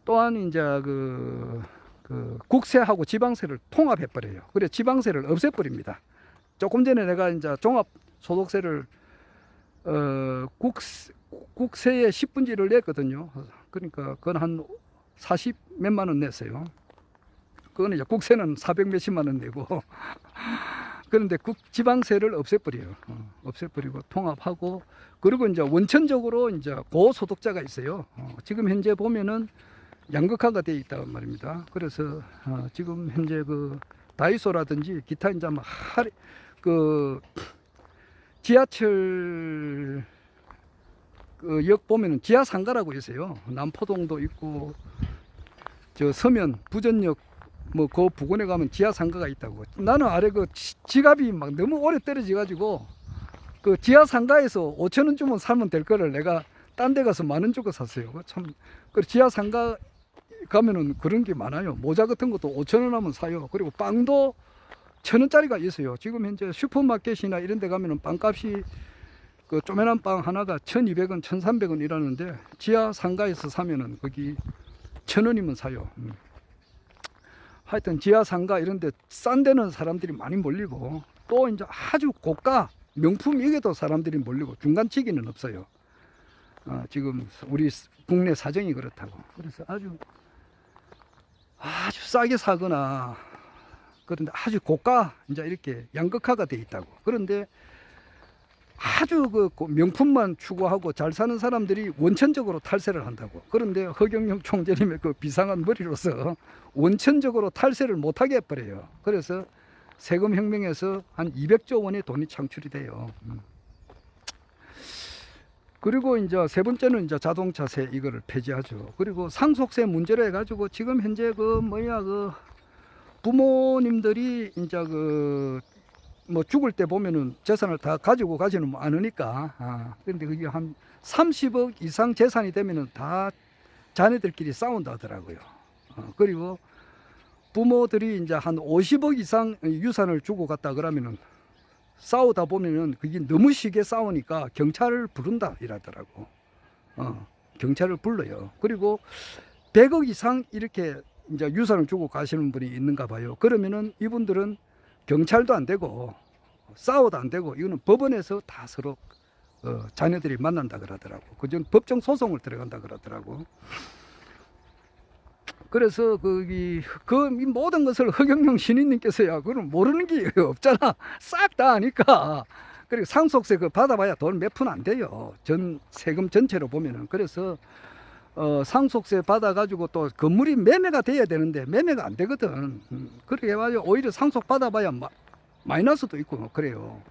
또한 이제 그 국세하고 지방세를 통합해버려요. 그래 지방세를 없애버립니다. 조금 전에 내가 이제 종합소득세를 국세에 10분지를 냈거든요. 그러니까 그건 한 40 몇만 원 냈어요. 그거는 이제 국세는 400 몇십만 원 내고 그런데 지방세를 없애버려요. 없애버리고 통합하고, 그리고 이제 원천적으로 이제 고소득자가 있어요. 지금 현재 보면은 양극화가 되어 있단 말입니다. 그래서 지금 현재 그 다이소라든지 기타 이제 그 지하철 그 역 보면은 지하 상가라고 있어요. 남포동도 있고, 저 서면 부전역 뭐 그 부근에 가면 지하 상가가 있다고. 나는 아래 그 지갑이 막 너무 오래 떨어져 가지고 그 지하 상가에서 5,000원 주면 사면 될 거를 내가 딴 데 가서 10,000원 주고 샀어요. 참, 그 지하 상가 가면은 그런 게 많아요. 모자 같은 것도 5,000원 하면 사요. 그리고 빵도 1,000원짜리가 있어요. 지금 현재 슈퍼마켓이나 이런 데 가면은 빵값이 그 쪼매난 빵 하나가 1,200원, 1,300원 이라는데, 지하 상가에서 사면은 거기 1,000원이면 사요. 하여튼 지하 상가 이런 데 싼 데는 사람들이 많이 몰리고, 또 이제 아주 고가 명품 이게도 사람들이 몰리고, 중간치기는 없어요. 지금 우리 국내 사정이 그렇다고. 그래서 아주 싸게 사거나, 그런데 아주 고가 이제 이렇게 양극화가 돼 있다고. 그런데 아주 그 명품만 추구하고 잘 사는 사람들이 원천적으로 탈세를 한다고. 그런데 허경영 총재님의 그 비상한 머리로서 원천적으로 탈세를 못하게 해버려요. 그래서 세금 혁명에서 한 200조 원의 돈이 창출이 돼요. 그리고 이제 세 번째는 이제 자동차세 이거를 폐지하죠. 그리고 상속세 문제로 해가지고 지금 현재 그 부모님들이 이제 뭐 죽을 때 보면은 재산을 다 가지고 가지는 않으니까. 그런데 그게 한 30억 이상 재산이 되면은 다 자녀들끼리 싸운다 하더라고요. 그리고 부모들이 이제 한 50억 이상 유산을 주고 갔다 그러면은 싸우다 보면은 그게 너무 시게 싸우니까 경찰을 부른다 이러더라고. 경찰을 불러요. 그리고 100억 이상 이렇게 이제 유산을 주고 가시는 분이 있는가 봐요. 그러면은 이분들은 경찰도 안 되고 싸워도 안 되고 이거는 법원에서 다 서로 자녀들이 만난다 그러더라고. 그전 법정 소송을 들어간다 그러더라고. 그래서 그 모든 것을 허경영 신인님께서야 그건 모르는 게 없잖아. 싹 다 아니까. 그리고 상속세 그 받아봐야 돈 몇 푼 안 돼요. 전 세금 전체로 보면은. 그래서 상속세 받아가지고 또 건물이 매매가 돼야 되는데 매매가 안 되거든. 그렇게 해가지고 오히려 상속 받아봐야 마이너스도 있고 그래요.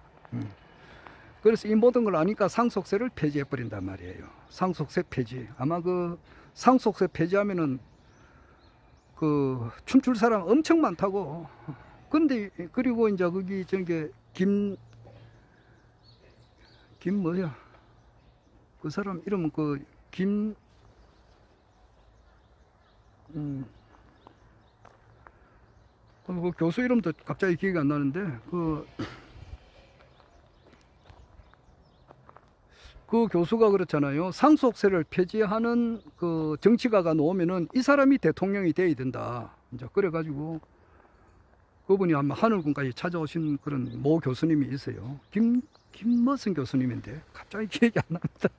그래서 이 모든 걸 아니까 상속세를 폐지해 버린단 말이에요. 상속세 폐지. 아마 그 상속세 폐지하면은 그 춤출 사람 엄청 많다고. 근데 그리고 이제 거기 저게 김 뭐야? 그 사람 이름은 그 교수 이름도 갑자기 기억이 안 나는데 그 교수가 그렇잖아요. 상속세를 폐지하는 그 정치가가 나오면은 이 사람이 대통령이 돼야 된다. 이제 그래가지고 그분이 아마 하늘군까지 찾아오신 그런 모 교수님이 있어요. 김머슨 교수님인데 갑자기 기억이 안 납니다.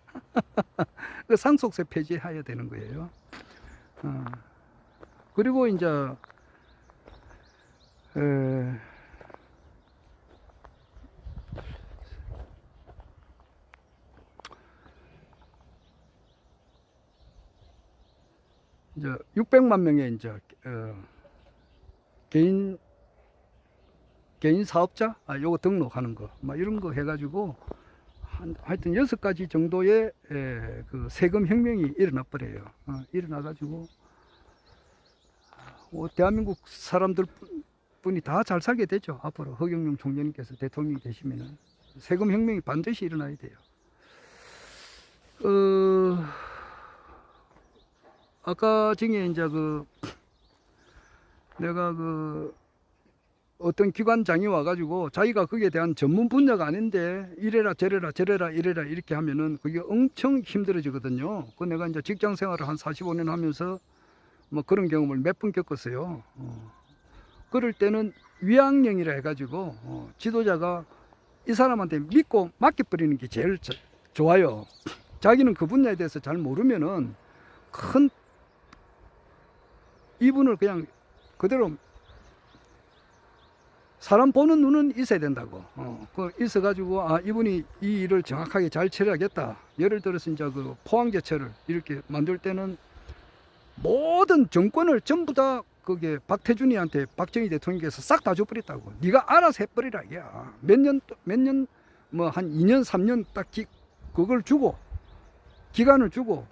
그 상속세 폐지해야 되는 거예요. 그리고 이제 이제 600만 명의 이제 개인 사업자 요거 등록하는 거 막 이런 거 해가지고 하여튼 6가지 정도의 그 세금 혁명이 일어나 버려요. 일어나가지고 대한민국 사람들 분이 다 잘 살게 되죠. 앞으로 허경영 총재님께서 대통령이 되시면은 세금 혁명이 반드시 일어나야 돼요. 아까 중에 이제 내가 어떤 기관장이 와가지고 자기가 거기에 대한 전문 분야가 아닌데 이래라 저래라 이래라 이렇게 하면은 그게 엄청 힘들어지거든요. 내가 이제 직장 생활을 한 45년 하면서 뭐 그런 경험을 몇 번 겪었어요. 그럴 때는 위양령이라 해가지고 지도자가 이 사람한테 믿고 맡겨버리는 게 제일 좋아요. 자기는 그 분야에 대해서 잘 모르면은 이분을 그냥 그대로 사람 보는 눈은 있어야 된다고. 있어가지고 이분이 이 일을 정확하게 잘 처리하겠다. 예를 들어서 이제 그 포항제철을 이렇게 만들 때는 모든 정권을 전부 다 그게 박태준이한테 박정희 대통령께서 싹 다 줘버렸다고. 네가 알아서 해버리라 이야. 몇 년 뭐 한 2년 3년 딱 그걸 주고 기간을 주고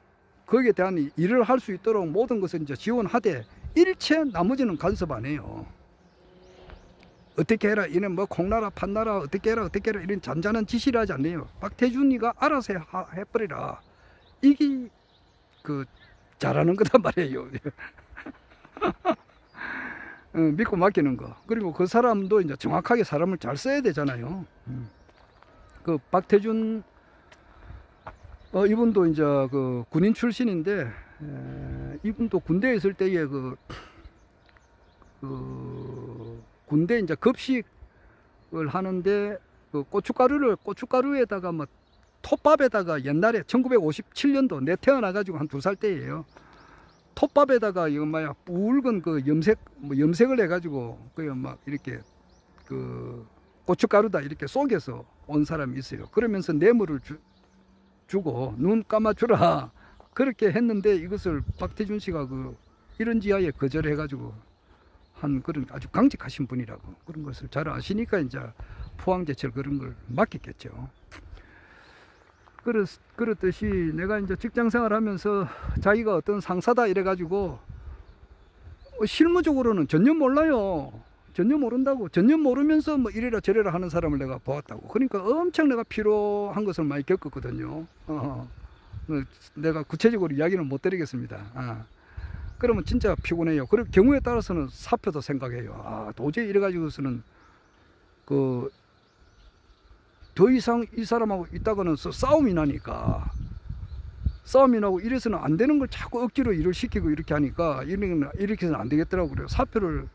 거기에 대한 일을 할 수 있도록 모든 것을 이제 지원하되 일체 나머지는 간섭 안 해요. 어떻게 해라 이는 뭐 콩나라 판나라 어떻게 해라 이런 잔잔한 지시를 하지 않네요. 박태준이가 알아서 해버리라. 이게 잘하는 거단 말이에요. 믿고 맡기는 거. 그리고 그 사람도 이제 정확하게 사람을 잘 써야 되잖아요. 그 박태준 이분도 이제 그 군인 출신인데 이분도 군대에 있을 때에 군대 이제 급식을 하는데 그 고춧가루에다가 뭐 톱밥에다가 옛날에 1957년도 내 태어나가지고 한 2살 때예요. 톱밥에다가 이거 뭐야 붉은 그 염색을 해가지고 막 이렇게 고춧가루다 이렇게 속여서 온 사람이 있어요. 그러면서 뇌물을 주고 눈 감아주라 그렇게 했는데 이것을 박태준 씨가 이런 지하에 거절해가지고 한 그런 아주 강직하신 분이라고 그런 것을 잘 아시니까 이제 포항제철 그런 걸 맡겼겠죠. 그렇듯이 내가 이제 직장 생활하면서 자기가 어떤 상사다 이래가지고 실무적으로는 전혀 몰라요. 전혀 모른다고. 전혀 모르면서 뭐 이래라 저래라 하는 사람을 내가 보았다고. 그러니까 엄청 내가 피로한 것을 많이 겪었거든요. 내가 구체적으로 이야기는 못 드리겠습니다. 그러면 진짜 피곤해요. 그리고 경우에 따라서는 사표도 생각해요. 도저히 이래가지고서는 더 이상 이 사람하고 있다가는 싸움이 나니까, 싸움이 나고 이래서는 안 되는 걸 자꾸 억지로 일을 시키고 이렇게 하니까 이렇게 해서는 안 되겠더라고. 그래요. 사표를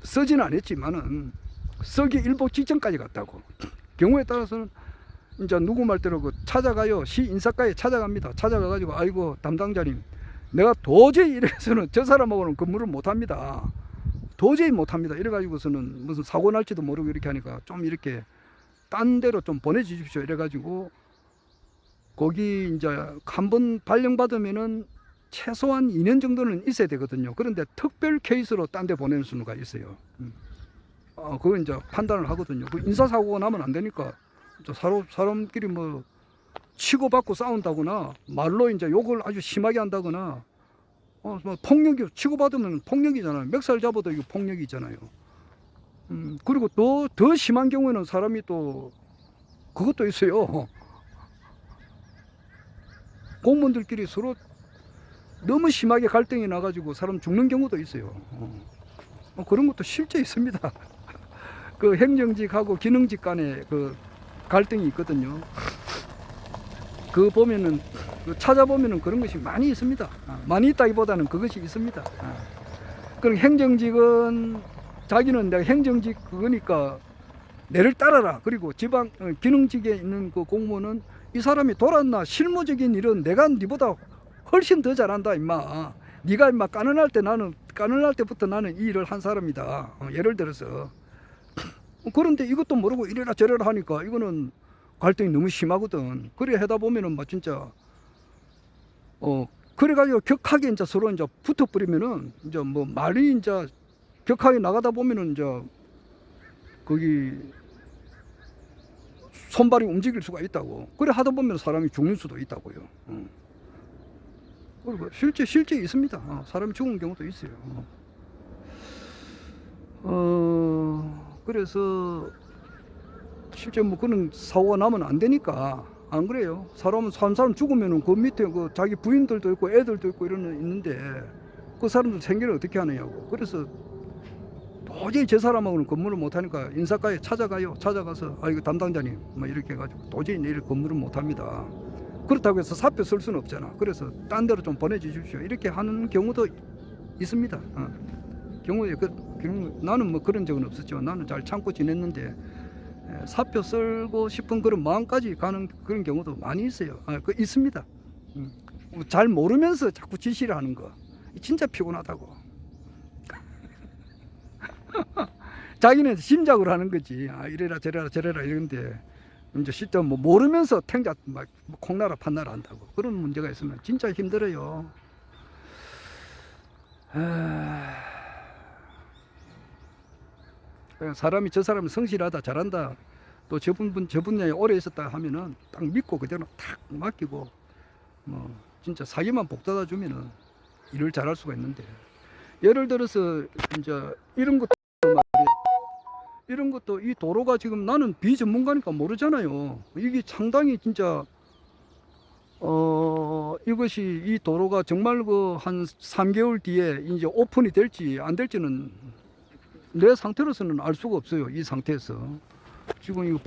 쓰지는 않았지만은 쓰기 일보 직전까지 갔다고. 경우에 따라서는 이제 누구 말대로 찾아가요. 시 인사과에 찾아갑니다. 찾아가가지고 아이고 담당자님, 내가 도저히 이래서는 저 사람하고는 근무를 못합니다. 도저히 못합니다. 이래가지고서는 무슨 사고 날지도 모르고 이렇게 하니까 좀 이렇게 딴 데로 좀 보내주십시오. 이래가지고 거기 이제 한번 발령받으면은 최소한 2년 정도는 있어야 되거든요. 그런데 특별 케이스로 딴 데 보내는 수가 있어요. 그거 이제 판단을 하거든요. 그 인사사고가 나면 안 되니까 사람끼리 뭐 치고받고 싸운다거나 말로 이제 욕을 아주 심하게 한다거나 뭐 폭력이, 치고받으면 폭력이잖아요. 멱살 잡아도 이거 폭력이잖아요. 그리고 또 더 심한 경우에는 사람이 또 그것도 있어요. 공무원들끼리 서로 너무 심하게 갈등이 나가지고 사람 죽는 경우도 있어요. 그런 것도 실제 있습니다. 그 행정직하고 기능직 간에 그 갈등이 있거든요. 그 보면은 찾아보면은 그런 것이 많이 있습니다. 많이 있다기보다는 그것이 있습니다. 그럼 행정직은 자기는 내가 행정직 그거니까 내를 따라라. 그리고 지방 기능직에 있는 그 공무원은 이 사람이 돌았나, 실무적인 일은 내가 니보다 훨씬 더 잘한다 임마. 네가 임마 까는할 때부터 나는 이 일을 한 사람이다. 예를 들어서. 그런데 이것도 모르고 이래라 저래라 하니까 이거는 갈등이 너무 심하거든. 그래 하다 보면은 막 진짜 그래가지고 격하게 이제 서로 이제 붙어버리면은 이제 뭐 말이 이제 격하게 나가다 보면은 이제 거기 손발이 움직일 수가 있다고. 그래 하다 보면 사람이 죽는 수도 있다고요. 그리고 실제 있습니다. 사람이 죽은 경우도 있어요. 그래서 실제 뭐 그런 사고가 나면 안 되니까. 안 그래요? 한 사람 죽으면은 그 밑에 그 자기 부인들도 있고 애들도 있고 있는데 그 사람들 생계를 어떻게 하느냐고. 그래서 도저히 저 사람하고는 근무를 못하니까 인사과에 찾아가요. 찾아가서 이거 담당자님 뭐 이렇게 해가지고 도저히 내일 근무를 못합니다. 그렇다고 해서 사표 쓸 수는 없잖아. 그래서 딴 데로 좀 보내주십시오. 이렇게 하는 경우도 있습니다. 경우에 나는 뭐 그런 적은 없었지만 나는 잘 참고 지냈는데 사표 쓸고 싶은 그런 마음까지 가는 그런 경우도 많이 있어요. 있습니다. 잘 모르면서 자꾸 지시를 하는 거 진짜 피곤하다고. 자기는 심작으로 하는 거지. 이래라 저래라 이런데 이제 실제 뭐 모르면서 탱자 막 콩나라 판나라 한다고. 그런 문제가 있으면 진짜 힘들어요. 사람이 저 사람은 성실하다 잘한다 또 저분 분야에 오래 있었다 하면은 딱 믿고 그대로 탁 맡기고 뭐 진짜 사기만 복받아 주면은 일을 잘할 수가 있는데, 예를 들어서 이제 이런 것도 이 도로가 지금 나는 비전문가니까 모르잖아요. 이게 상당히 진짜 이것이 이 도로가 정말 그 한 3개월 뒤에 이제 오픈이 될지 안 될지는 내 상태로서는 알 수가 없어요. 이 상태에서 지금 이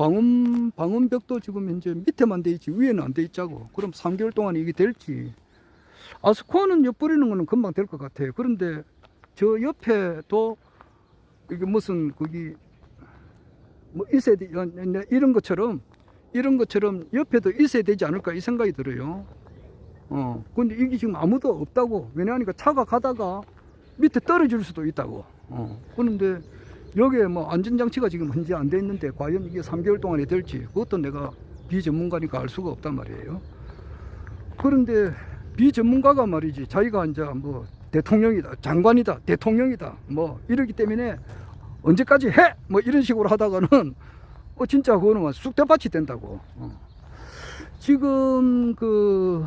방음벽도 지금 현재 밑에만 돼 있지 위에는 안 돼 있자고. 그럼 3개월 동안 이게 될지. 아스코어는 엿버리는 거는 금방 될 것 같아요. 그런데 저 옆에도 이게 무슨 거기 뭐 있어야 돼, 이런 것처럼 옆에도 있어야 되지 않을까 이 생각이 들어요. 근데 이게 지금 아무도 없다고. 왜냐하니까 차가 가다가 밑에 떨어질 수도 있다고. 그런데 여기에 뭐 안전장치가 지금 현재 안 돼 있는데 과연 이게 3개월 동안에 될지 그것도 내가 비전문가니까 알 수가 없단 말이에요. 그런데 비전문가가 말이지 자기가 이제 뭐 대통령이다, 장관이다, 대통령이다 뭐 이러기 때문에 언제까지 해? 뭐 이런 식으로 하다가는 진짜 그거는 쑥대밭이 된다고. 지금 그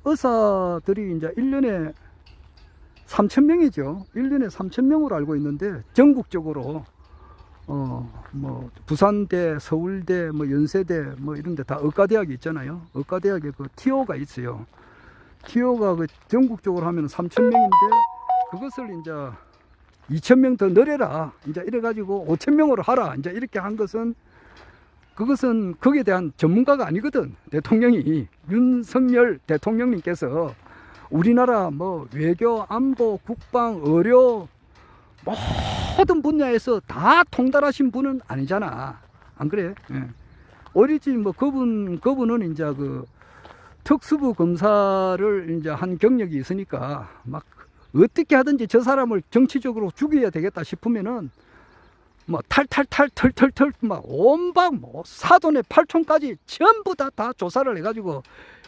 의사들이 이제 1년에 3,000명이죠. 1년에 3,000명으로 알고 있는데 전국적으로 뭐 부산대, 서울대, 뭐 연세대 뭐 이런 데 다 의과대학이 있잖아요. 의과대학에 그 TO가 있어요. TO가 그 전국적으로 하면 3,000명인데 그것을 이제 2,000명 더 늘려라. 이제 이래 가지고 5,000명으로 하라. 이제 이렇게 한 것은 그것은 거기에 대한 전문가가 아니거든. 대통령이 윤석열 대통령님께서 우리나라 뭐 외교, 안보, 국방, 의료 모든 분야에서 다 통달하신 분은 아니잖아. 안 그래? 예. 오리지 뭐 그분은 이제 그 특수부 검사를 이제 한 경력이 있으니까 막 어떻게 하든지 저 사람을 정치적으로 죽여야 되겠다 싶으면은 뭐 털털털 막 온방 뭐 사돈의 팔촌까지 전부 다 조사를 해가지고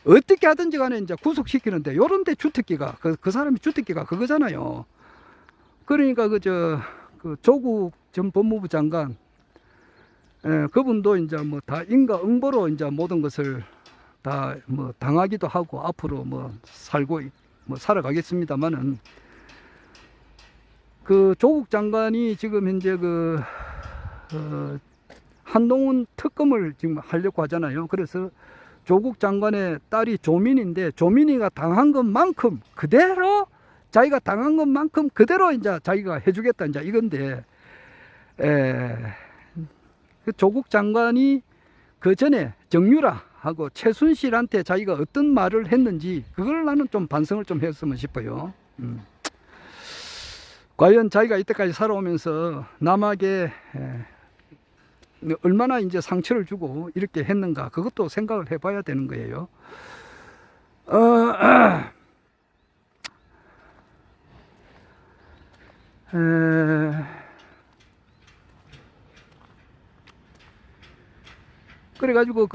어떻게 하든지 간에 이제 구속시키는데 요런데 주특기가 그 사람이 주특기가 그거잖아요. 그러니까 그 조국 전 법무부 장관 그분도 이제 뭐 다 인과응보로 이제 모든 것을 다 뭐 당하기도 하고 앞으로 뭐 살고 뭐 살아가겠습니다만은 그 조국 장관이 지금 현재 한동훈 특검을 지금 하려고 하잖아요. 그래서 조국 장관의 딸이 조민인데 조민이가 당한 것만큼 그대로 자기가 당한 것만큼 그대로 이제 자기가 해주겠다 이제 이건데 조국 장관이 그 전에 정유라하고 최순실한테 자기가 어떤 말을 했는지 그걸 나는 좀 반성을 좀 했으면 싶어요. 과연 자기가 이때까지 살아오면서 남에게 얼마나 이제 상처를 주고 이렇게 했는가 그것도 생각을 해봐야 되는 거예요. 그래가지고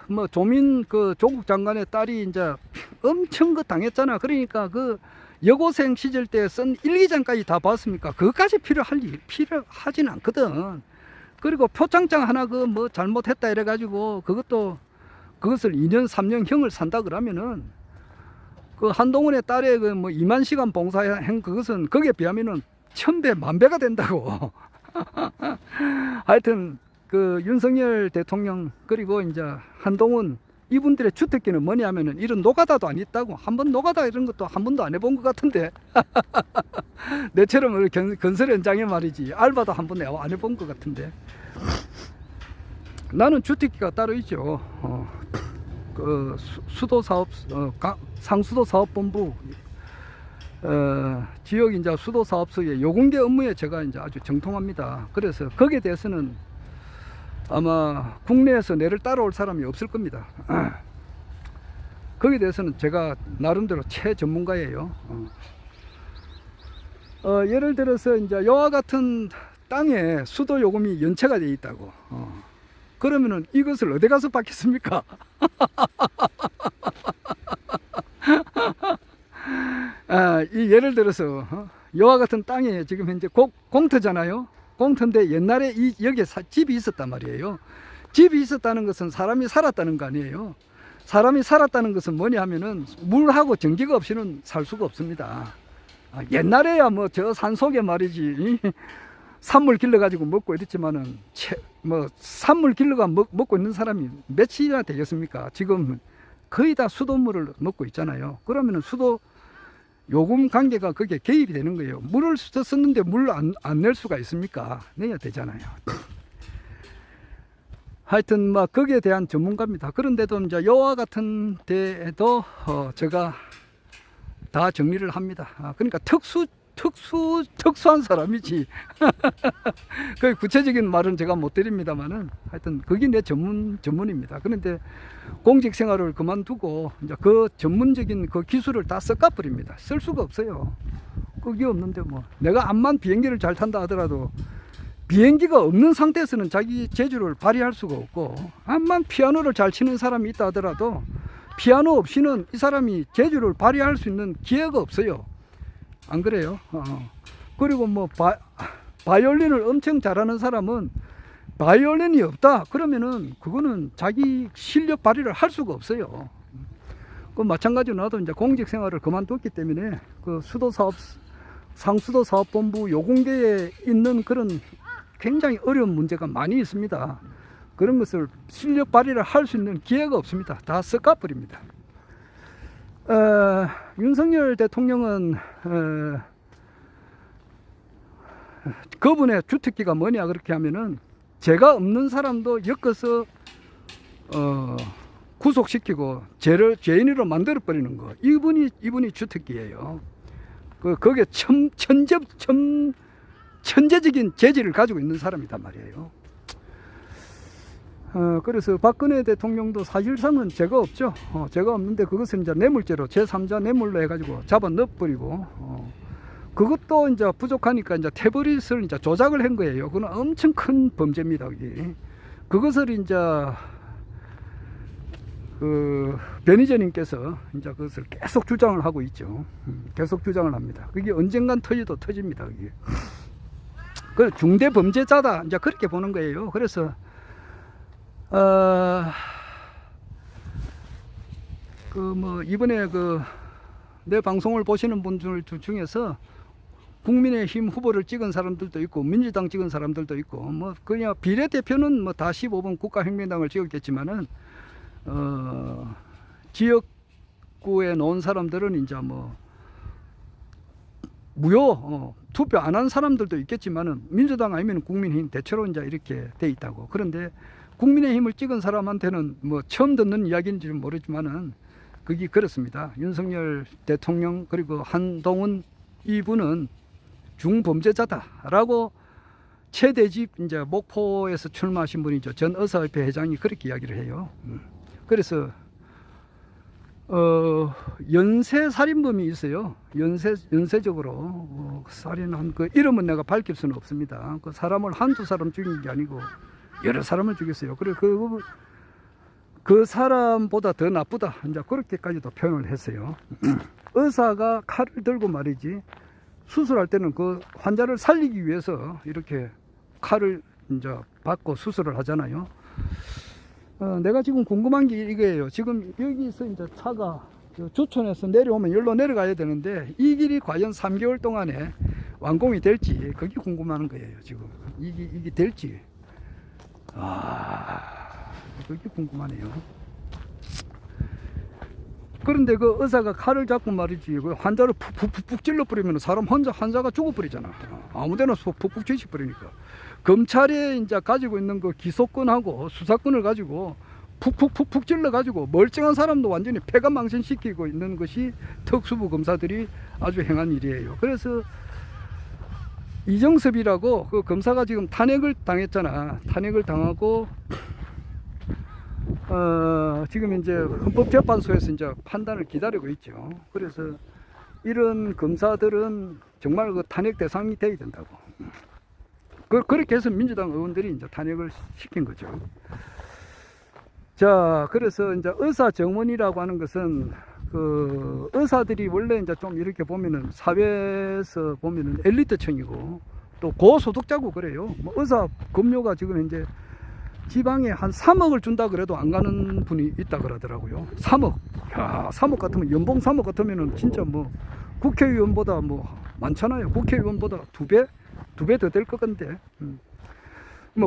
뭐 조민 조국 장관의 딸이 이제 엄청 당했잖아. 그러니까 여고생 시절 때 쓴 일기장까지 다 봤습니까? 그것까지 필요하진 않거든. 그리고 표창장 하나 뭐 잘못했다 이래가지고 그것을 2년 3년 형을 산다 그러면은 한동훈의 딸의 뭐 2만 시간 봉사한 그것은 거기에 비하면은 1000배, 10,000배가 된다고. 하여튼 윤석열 대통령 그리고 이제 한동훈 이분들의 주특기는 뭐냐면은 이런 노가다도 안 있다고. 한번 노가다 이런 것도 한 번도 안 해본 것 같은데. 내처럼 건설 현장에 말이지 알바도 한 번 안 해본 것 같은데. 나는 주특기가 따로 있죠. 수도사업 상수도사업본부 지역 이제 수도사업소의 요공개 업무에 제가 이제 아주 정통합니다. 그래서 거기에 대해서는 아마 국내에서 내를 따라올 사람이 없을 겁니다. 거기에 대해서는 제가 나름대로 최전문가예요. 예를 들어서 이제 여와 같은 땅에 수도 요금이 연체가 되어 있다고. 그러면은 이것을 어디 가서 받겠습니까? 예를 들어서 여와 같은 땅에 지금 현재 공터잖아요. 공터인데 옛날에 여기에 집이 있었단 말이에요. 집이 있었다는 것은 사람이 살았다는 거 아니에요. 사람이 살았다는 것은 뭐냐 하면은 물하고 전기가 없이는 살 수가 없습니다. 옛날에야 뭐 저 산속에 말이지 산물 길러가지고 먹고 이랬지만은 뭐 산물 길러가 먹고 있는 사람이 몇이나 되겠습니까? 지금 거의 다 수돗물을 먹고 있잖아요. 그러면은 수도 요금 관계가 거기에 개입이 되는 거예요. 물을 썼는데 물 안 낼 수가 있습니까? 내야 되잖아요. 하여튼 뭐 거기에 대한 전문가입니다. 그런데도 이제 여와 같은 데에도 제가 다 정리를 합니다. 그러니까 특수한 사람이지. 그 구체적인 말은 제가 못 드립니다만은 하여튼 그게 내 전문입니다. 그런데 공직 생활을 그만두고 이제 그 전문적인 그 기술을 다 섞어버립니다. 쓸 수가 없어요. 그게 없는데 뭐 내가 암만 비행기를 잘 탄다 하더라도 비행기가 없는 상태에서는 자기 재주를 발휘할 수가 없고, 암만 피아노를 잘 치는 사람이 있다 하더라도 피아노 없이는 이 사람이 재주를 발휘할 수 있는 기회가 없어요. 안 그래요? 그리고 뭐 바이올린을 엄청 잘하는 사람은 바이올린이 없다 그러면은 그거는 자기 실력 발휘를 할 수가 없어요. 그 마찬가지로 나도 이제 공직 생활을 그만뒀기 때문에 그 수도사업, 상수도사업본부 요공계에 있는 그런 굉장히 어려운 문제가 많이 있습니다. 그런 것을 실력 발휘를 할 수 있는 기회가 없습니다. 다 썩가버립니다. 윤석열 대통령은 그분의 주특기가 뭐냐 그렇게 하면은 죄가 없는 사람도 엮어서 구속시키고 죄인으로 만들어 버리는 거. 이분이 주특기예요. 거기에 천재적인 재질을 가지고 있는 사람이단 말이에요. 그래서 박근혜 대통령도 사실상은 죄가 없죠. 죄가 없는데 그것을 이제 뇌물죄로 제3자 뇌물로 해가지고 잡아 넣어버리고, 그것도 이제 부족하니까 이제 태블릿을 이제 조작을 한 거예요. 그건 엄청 큰 범죄입니다. 그것을 이제 그 변희재님께서 이제 그것을 계속 주장을 하고 있죠. 계속 주장을 합니다. 그게 언젠간 터집니다. 그게. 그 중대 범죄자다 이제 그렇게 보는 거예요. 그래서 이번에 내 방송을 보시는 분들 중에서 국민의힘 후보를 찍은 사람들도 있고 민주당 찍은 사람들도 있고 그냥 비례대표는 다 15번 국가혁명당을 찍었겠지만은 지역구에 놓은 사람들은 이제 무효 투표 안 한 사람들도 있겠지만은 민주당 아니면 국민의힘 대체로 이제 이렇게 돼 있다고. 그런데 국민의힘을 찍은 사람한테는 처음 듣는 이야기인지는 모르지만은 그게 그렇습니다. 윤석열 대통령 그리고 한동훈 이분은 중범죄자다라고 최대집 이제 목포에서 출마하신 분이죠. 전 의사협회 회장이 그렇게 이야기를 해요. 그래서 연쇄 살인범이 있어요. 연쇄적으로 살인한 그 이름은 내가 밝힐 수는 없습니다. 그 사람을 한두 사람 죽인 게 아니고 여러 사람을 죽였어요. 그래 그 사람보다 더 나쁘다. 이제 그렇게까지도 표현을 했어요. 의사가 칼을 들고 말이지 수술할 때는 그 환자를 살리기 위해서 이렇게 칼을 이제 받고 수술을 하잖아요. 내가 지금 궁금한 게 이거예요. 지금 여기서 이제 차가 주촌에서 내려오면 여기로 내려가야 되는데 이 길이 과연 3개월 동안에 완공이 될지 그게 궁금한 거예요. 지금 이게 될지 그게 궁금하네요. 그런데 그 의사가 칼을 잡고 말이지 그 환자를 푹푹푹 찔러버리면 사람 환자가 죽어버리잖아. 아무데나 푹푹 찔러버리니까 검찰에 이제 가지고 있는 그 기소권하고 수사권을 가지고 푹푹푹 찔러가지고 멀쩡한 사람도 완전히 폐가망신시키고 있는 것이 특수부 검사들이 아주 행한 일이에요. 그래서 이정섭이라고 그 검사가 지금 탄핵을 당했잖아. 탄핵을 당하고 지금 이제 헌법재판소에서 이제 판단을 기다리고 있죠. 그래서 이런 검사들은 정말 그 탄핵 대상이 돼야 된다고. 그렇게 해서 민주당 의원들이 이제 탄핵을 시킨 거죠. 자, 그래서 이제 의사 정원이라고 하는 것은 그 의사들이 원래 이제 좀 이렇게 보면은 사회에서 보면은 엘리트층이고 또 고소득자고 그래요. 의사 급료가 지금 이제 지방에 한 3억을 준다 그래도 안 가는 분이 있다 그러더라고요. 3억. 야, 3억 같으면 연봉 3억 같으면은 진짜 국회의원보다 많잖아요. 국회의원보다 두 배 더 될 것 같은데.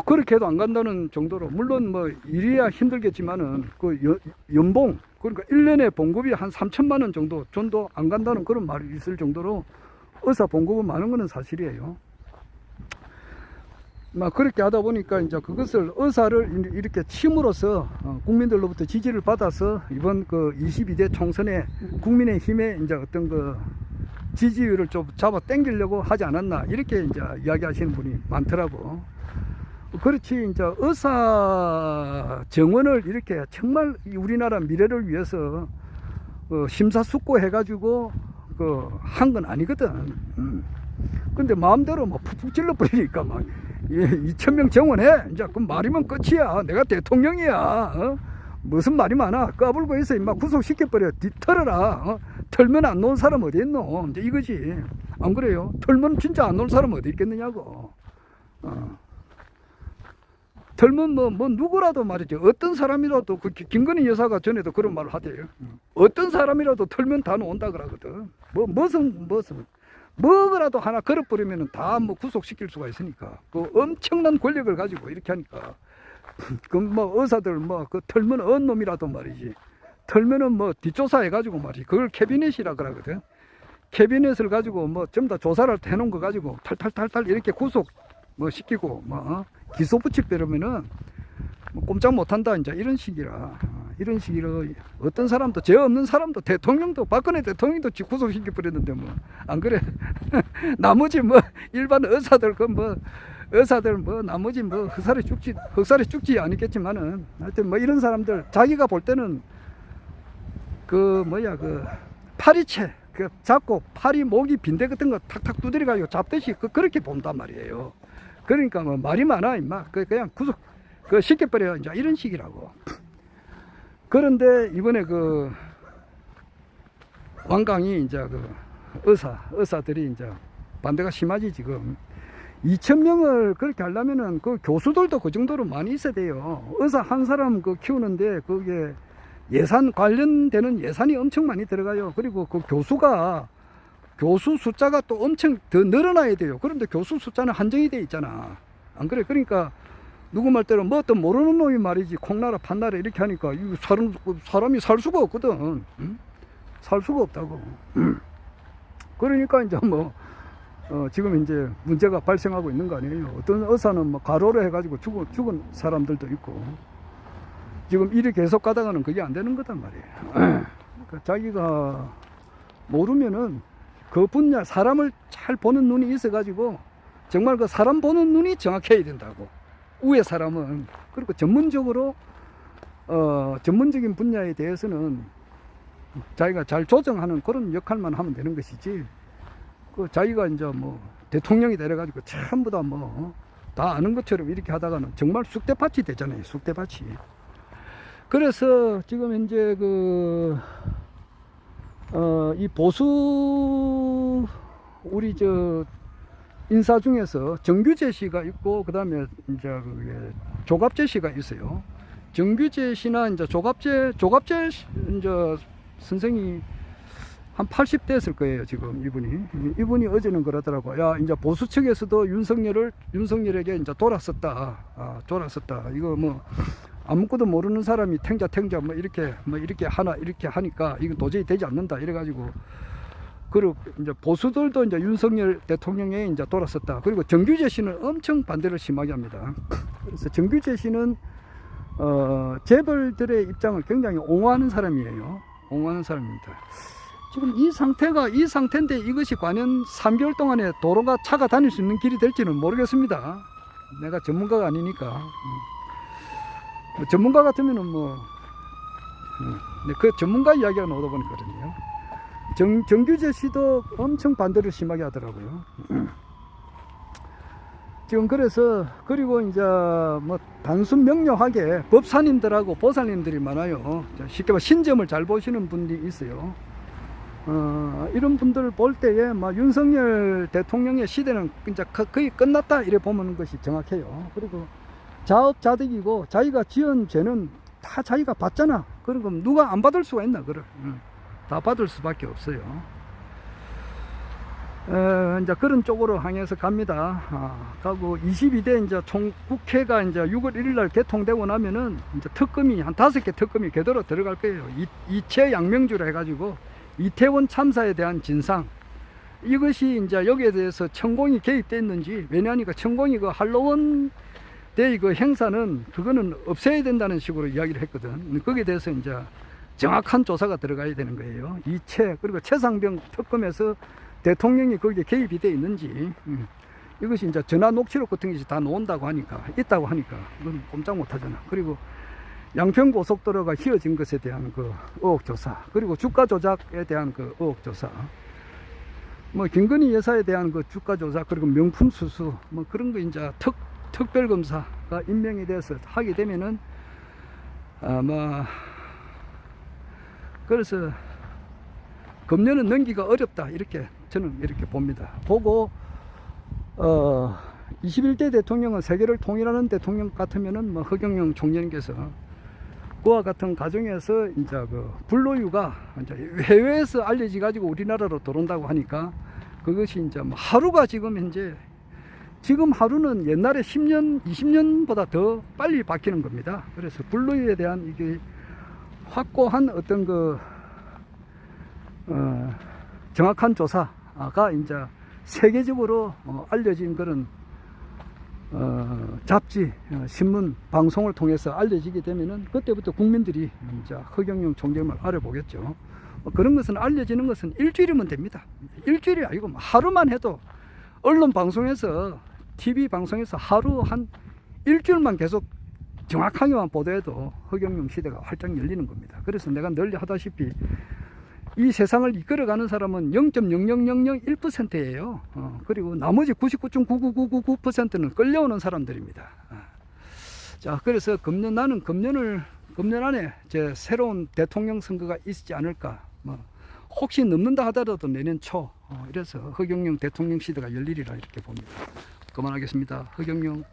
그렇게 해도 안 간다는 정도로, 물론 일이야 힘들겠지만은 그 연봉, 그러니까 1년에 봉급이 한 3천만 원 정도 전도 안 간다는 그런 말이 있을 정도로 의사 봉급은 많은 거는 사실이에요. 그렇게 하다 보니까 이제 그것을 의사를 이렇게 침으로써 국민들로부터 지지를 받아서 이번 그 22대 총선에 국민의힘의 이제 어떤 그 지지율을 좀 잡아 당기려고 하지 않았나 이렇게 이제 이야기하시는 분이 많더라고. 그렇지 이제 의사 정원을 이렇게 정말 우리나라 미래를 위해서 심사숙고해 가지고 한 건 아니거든. 근데 마음대로 푹푹 찔러버리니까 2,000명 정원해. 이제 그럼 말이면 끝이야. 내가 대통령이야. 무슨 말이 많아. 까불고 있어. 임마 구속시켜버려. 털어라. 털면 안 놓은 사람 어디 있노? 이제 이거지. 안 그래요? 털면 진짜 안 놓은 사람 어디 있겠느냐고. 털면 뭐 누구라도 말이죠. 어떤 사람이라도 그 김건희 여사가 전에도 그런 말을 하대요. 어떤 사람이라도 털면 다 놓은다 그러거든. 무슨 뭐라도 하나 걸어버리면은 다 뭐 구속시킬 수가 있으니까 그 엄청난 권력을 가지고 이렇게 하니까 그 뭐 의사들 뭐 그 털면 어느 놈이라도 말이지. 털면은 뭐 뒷조사 해가지고 말이지. 그걸 캐비넷이라 그러거든. 캐비넷을 가지고 뭐 전부 다 조사를 해놓은 거 가지고 탈탈탈탈 이렇게 구속 뭐 시키고 뭐 기소 붙이려면은 뭐 꼼짝 못한다 이제 이런 식이라 이런 식으로 어떤 사람도 죄 없는 사람도 대통령도 박근혜 대통령도 구속시켜 버렸는데 뭐 안 그래? 나머지 뭐 일반 의사들 그 뭐 의사들 뭐 나머지 뭐 흑살이 죽지 아니겠지만은 하여튼 뭐 이런 사람들 자기가 볼 때는 그 뭐야 그 파리채 그 잡고 팔이 목이 빈대 같은 거 탁탁 두드려 가지고 잡듯이 그렇게 본단 말이에요. 그러니까 뭐 말이 많아 임마. 그냥 구속 그 시켜버려 이제 이런 식이라고. 그런데 이번에 그 완강히 이제 그 의사들이 이제 반대가 심하지 지금. 2,000명을 그렇게 하려면은 그 교수들도 그 정도로 많이 있어야 돼요. 의사 한 사람 그 키우는데 그게 관련되는 예산이 엄청 많이 들어가요. 그리고 그 교수 숫자가 또 엄청 더 늘어나야 돼요. 그런데 교수 숫자는 한정이 돼 있잖아. 안 그래? 그러니까 누구 말대로 뭐 또 모르는 놈이 말이지 콩나라 판나라 이렇게 하니까 이거 사람이 살 수가 없거든. 응? 살 수가 없다고. 그러니까 이제 뭐 지금 이제 문제가 발생하고 있는 거 아니에요. 어떤 의사는 뭐 가로로 해가지고 죽은 사람들도 있고 지금 일이 계속 가다가는 그게 안 되는 거단 말이에요. 그러니까 자기가 모르면은 그 분야 사람을 잘 보는 눈이 있어가지고 정말 그 사람 보는 눈이 정확해야 된다고. 위에 사람은 그리고 전문적으로 전문적인 분야에 대해서는 자기가 잘 조정하는 그런 역할만 하면 되는 것이지. 그 자기가 이제 뭐 대통령이 되려가지고 전부 다 뭐 다 아는 것처럼 이렇게 하다가는 정말 쑥대밭이 되잖아요. 쑥대밭이. 그래서 지금 현재 이 보수 우리 저 인사 중에서 정규재 씨가 있고 그다음에 이제 조갑재 씨가 있어요. 정규재 씨나 이제 조갑재 이제 선생이 한 80대였을 거예요, 지금 이분이 어제는 그러더라고. 야, 이제 보수 측에서도 윤석열에게 이제 돌았었다. 이거 뭐 아무것도 모르는 사람이 탱자 뭐 이렇게 하니까 이건 도저히 되지 않는다. 이래가지고 그리고 이제 보수들도 이제 윤석열 대통령에 이제 돌았었다. 그리고 정규재 씨는 엄청 반대를 심하게 합니다. 그래서 정규재 씨는 재벌들의 입장을 굉장히 옹호하는 사람이에요. 옹호하는 사람입니다. 지금 이 상태인데 이것이 과연 3개월 동안에 도로가 차가 다닐 수 있는 길이 될지는 모르겠습니다. 내가 전문가가 아니니까. 뭐 전문가 같으면은 그 전문가 이야기가 나오다 보니까요. 정규재 씨도 엄청 반대를 심하게 하더라고요. 지금 그리고 이제 뭐 단순 명료하게 법사님들하고 보살님들이 많아요. 쉽게 말해 신점을 잘 보시는 분들이 있어요. 이런 분들을 볼 때에 막 윤석열 대통령의 시대는 이제 거의 끝났다 이래 보는 것이 정확해요. 그리고 자업자득이고 자기가 지은 죄는 다 자기가 받잖아. 그럼 누가 안 받을 수가 있나? 다 받을 수밖에 없어요. 이제 그런 쪽으로 향해서 갑니다. 가고 22대 이제 국회가 이제 6월 1일 날 개통되고 나면은 이제 특검이 한 5개 특검이 궤도로 들어갈 거예요. 이채 양명주로 해가지고 이태원 참사에 대한 진상, 이것이 이제 여기에 대해서 천공이 개입되어 있는지, 왜냐하니까 천공이 그 할로원 데이 그 행사는 그거는 없애야 된다는 식으로 이야기를 했거든. 거기에 대해서 이제 정확한 조사가 들어가야 되는 거예요. 그리고 최상병 특검에서 대통령이 거기에 개입이 되어 있는지, 이것이 이제 전화 녹취록 같은 것이 다 있다고 하니까 그건 꼼짝 못 하잖아. 그리고 양평 고속도로가 휘어진 것에 대한 그 의혹 조사, 그리고 주가 조작에 대한 그 의혹 조사, 뭐 김건희 여사에 대한 그 주가 조작, 그리고 명품 수수, 뭐 그런 거 이제 특별 검사가 임명이 돼서 하게 되면은 아마 그래서 금년은 넘기가 어렵다, 이렇게 저는 이렇게 봅니다. 보고 21대 대통령은 세계를 통일하는 대통령 같으면은 뭐 허경영 총재님께서 그와 같은 과정에서 이제 그 불로유가 이제 해외에서 알려지 가지고 우리나라로 들어온다고 하니까 그것이 이제 뭐 하루가 지금 현재 지금 하루는 옛날에 10년, 20년보다 더 빨리 바뀌는 겁니다. 그래서 불로유에 대한 이게 확고한 어떤 그 정확한 조사가 이제 세계적으로 알려진 그런 잡지, 신문, 방송을 통해서 알려지게 되면은 그때부터 국민들이 이제 허경영 총재님을 알아보겠죠. 그런 것은 알려지는 것은 일주일이면 됩니다. 일주일이 아니고 하루만 해도 언론 방송에서 TV 방송에서 하루 한 일주일만 계속 정확하게만 보도해도 허경영 시대가 활짝 열리는 겁니다. 그래서 내가 늘 하다시피 이 세상을 이끌어가는 사람은 0.00001%예요. 그리고 나머지 99.99999%는 끌려오는 사람들입니다. 자, 그래서 나는 금년 안에 제 새로운 대통령 선거가 있지 않을까. 혹시 넘는다 하더라도 내년 초. 이래서 허경영 대통령 시대가 열리리라 이렇게 봅니다. 그만하겠습니다. 허경영